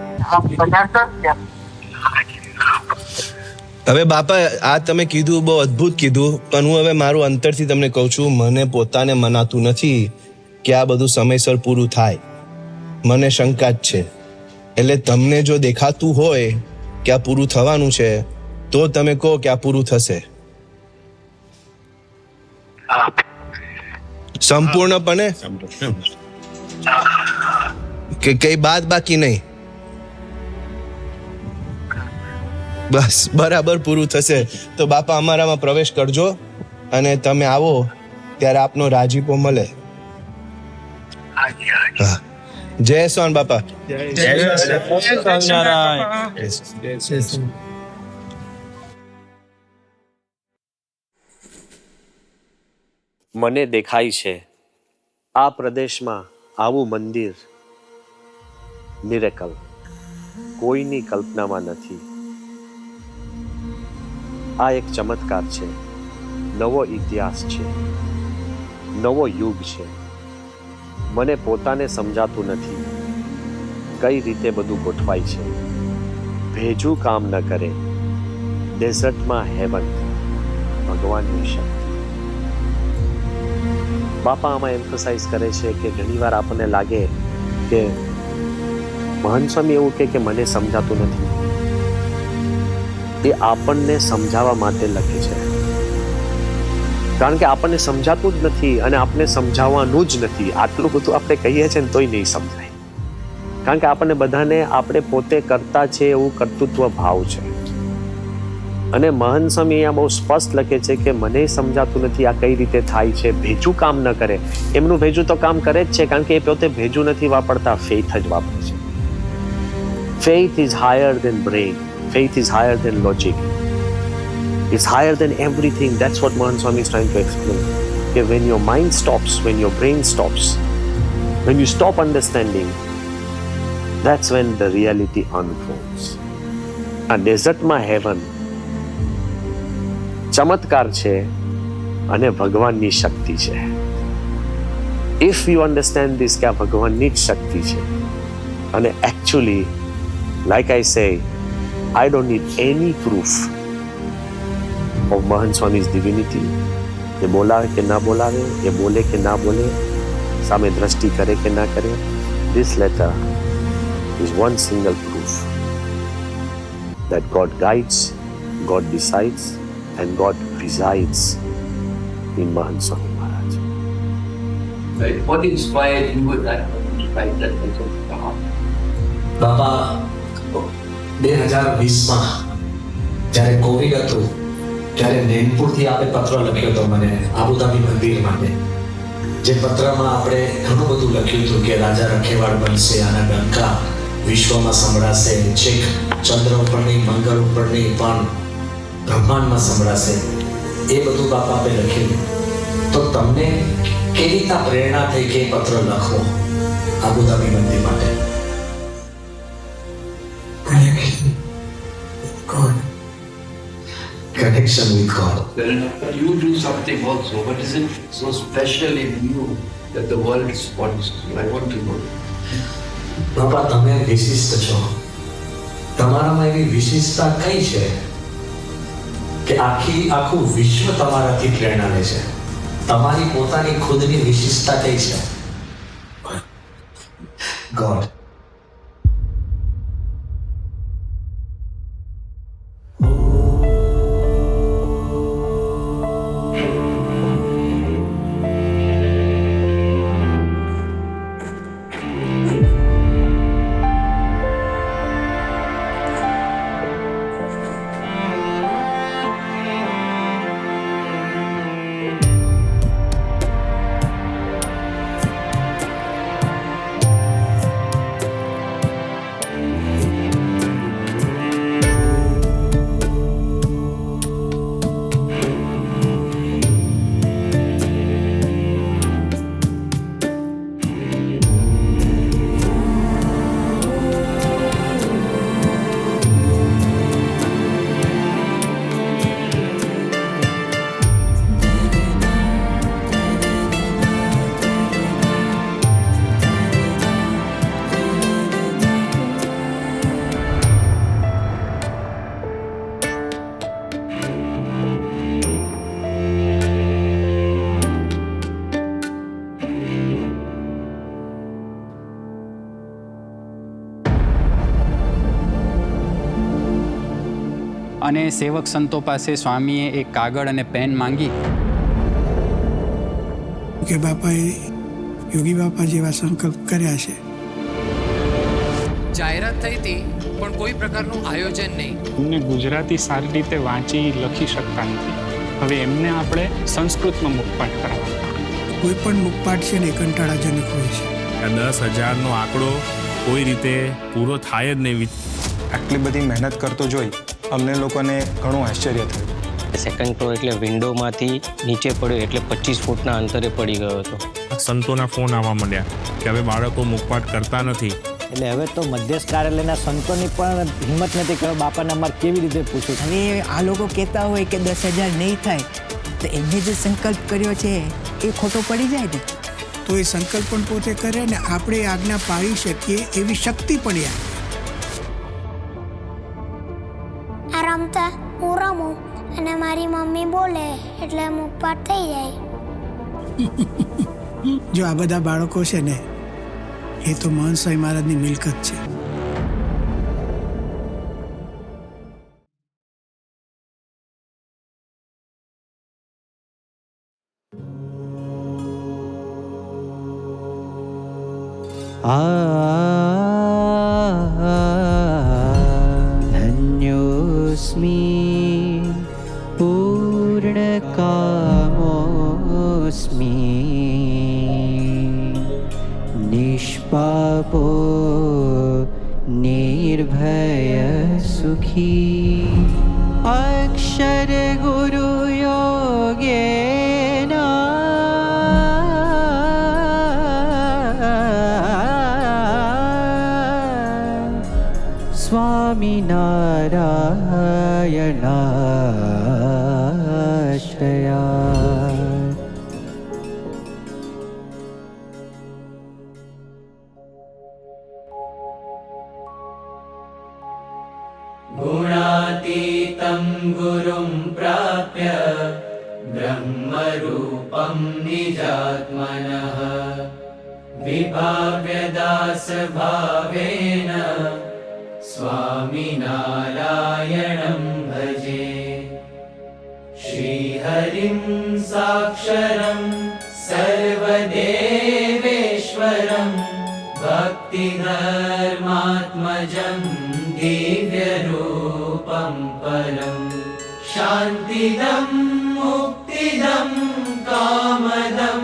હવે બાપા આ તમે કીધું બહુ અદ્ભુત કીધું, પણ હું હવે મારું અંતરથી તમને કહું છું, મને પોતાને મનાતું નથી કે આ બધું સમયસર પૂરું થાય. મને શંકા જ છે. એટલે તમને જો દેખાતું હોય કે આ પૂરું થવાનું છે તો તમે કહો કે આ પૂરું થશે સંપૂર્ણપણે, કે કઈ બાદ બાકી નહીં. બસ બરાબર પૂરું થશે. તો બાપા અમારામાં પ્રવેશ કરજો અને તમે આવો ત્યારે આપનો રાજીપો મળે. હા, જય સ્વામી બાપા.
મને દેખાય છે આ પ્રદેશમાં આવું મંદિર મિરેકલ કોઈની કલ્પનામાં નથી. આ એક ચમત્કાર છે, નવો ઇતિહાસ છે, નવો યુગ છે. મને પોતાને સમજાતું નથી કઈ રીતે બધું ગોઠવાય છે. ભેજું કામ ન કરે, ડેઝર્ટમાં હેવન, ભગવાનની શક્તિ. બાપા આમાં એમ્ફસાઇઝ કરે છે કે ઘણીવાર આપણને લાગે કે મહંત સ્વામી એવું કે મને સમજાતું નથી. એ આપણને સમજાવવા માટે લખે છે, કારણ કે આપણને સમજાતું જ નથી અને આપણને સમજાવવાનું જ નથી. આટલું બધું આપણે કહીએ છીએ ને તોય નહીં સમજાય, કારણ કે આપણને બધાને આપણે પોતે કરતા છે એવું કર્તૃત્વ ભાવ છે. અને મહંત સ્વામી અહીંયા બહુ સ્પષ્ટ લખે છે કે મને સમજાતું નથી આ કઈ રીતે થાય છે. ભેજું કામ ન કરે. એમનું ભેજું તો કામ કરે જ છે, કારણ કે એ પોતે ભેજું નથી વાપરતા, ફેથ જ વાપરે છે. Faith is higher than brain. Faith is higher than logic. It's higher than everything. That's what Mahan Swami is trying to explain. Okay, when your mind stops, when your brain stops, when you stop understanding, that's when the reality unfolds. A desert માં heaven ચમત્કાર છે અને ભગવાનની શક્તિ છે. If you understand this કે આ ભગવાનની જ શક્તિ છે અને actually, like I say, I don't need any proof of Mahant Swami's divinity. ये बोलावे के ना बोलावे, ये बोले के ना बोले, सामे दृष्टि करे के ना करे. This letter is one single proof that God guides, God decides, and God resides in Mahant Swami Maharaj.
Right. What inspired you with that? Right, that letter to come up.
બાપા 2020માં જ્યારે કોવિડ હતું ત્યારે નૈનપુરથી આપણે પત્ર લખ્યો હતો મને Abu Dhabi મંદિર માટે. જે પત્રમાં આપણે ઘણું બધું લખ્યું હતું કે રાજા રખેવાળ બનશે, આના ડંકા વિશ્વમાં સંભળાશે, છેક ચંદ્ર ઉપર નહીં, મંગળ ઉપર નહીં, પણ બ્રહ્માંડમાં સંભળાશે. એ બધું બાપા આપણે લખ્યું. તો તમને કેવી રીતના પ્રેરણા થઈ કે પત્ર લખવો આબુધાબી મંદિર માટે? God. Connection with God.
But you do something also. What is it so special in you that the world responds to? I want to know.
બાપા તમે વિશિષ્ટ છો. તમારામાં એવી વિશિષ્ટતા કઈ છે કે આખું વિશ્વ તમારાથી પ્રેરણા લે છે? તમારી પોતાની ખુદની વિશિષ્ટતા કઈ છે? God.
અને સેવક સંતો પાસે સ્વામીએ એક કાગળ અને પેન માંગી
કે બાપાએ યોગી બાપા જેવા સંકલ્પ કર્યા છે.
જાહેરાત થઈ હતી પણ કોઈ પ્રકારનું આયોજન નહીં.
એમને ગુજરાતી સારી રીતે વાંચી લખી શકતા નથી. હવે એમને આપણે સંસ્કૃતમાં મુખપાઠ કરાવવા.
કોઈ પણ મુખપાઠ છે ને કંટાળાજનક હોય છે.
10,000નો આંકડો કોઈ રીતે પૂરો થાય જ નહીં.
આટલી બધી મહેનત કરતો જોઈ અમને લોકોને ઘણું આશ્ચર્ય થયું.
સેકન્ડ ફ્લોર એટલે વિન્ડોમાંથી નીચે પડ્યો એટલે 25 ફૂટના અંતરે પડી ગયો હતો.
સંતોના ફોન આવવા માંડ્યા કે હવે બાળકો મુખપાઠ કરતા નથી.
એટલે હવે તો મધ્યસ્થ કાર્યાલયના સંતોની પણ હિંમત નથી કે બાપાને અમારે કેવી રીતે પૂછવું.
અને આ લોકો કહેતા હોય કે 10,000 નહીં થાય તો એમને જે સંકલ્પ કર્યો છે એ ખોટો પડી જાય ને.
તો એ સંકલ્પ પણ પોતે કરે ને આપણે આજ્ઞા પાળી શકીએ એવી શક્તિ પણ આપે.
આ રમતા હું રમું અને મારી મમ્મી બોલે એટલે મુખપાઠ થઈ જાય.
જો આ બધા બાળકો છે ને એ તો મહંત સ્વામી મહારાજની મિલકત છે.
ધન્યોસ્મિ પૂર્ણકામોસ્મિ નિષ્પાપો નિર્ભય સુખી અક્ષર ગુરુ યોગેના સ્વામિનારાયણાશ્રયા. गुणातीतं गुरुं प्राप्य ब्रह्मरूपं निजात्मनः विभाव्यदासभावेन स्वामिनारायणं भजे. श्रीहरिं साक्षरं सर्वदेवेश्वरं भक्तिधर्मात्मजं दिव्यरूपं परं शान्तिदं मुक्तिदं कामदं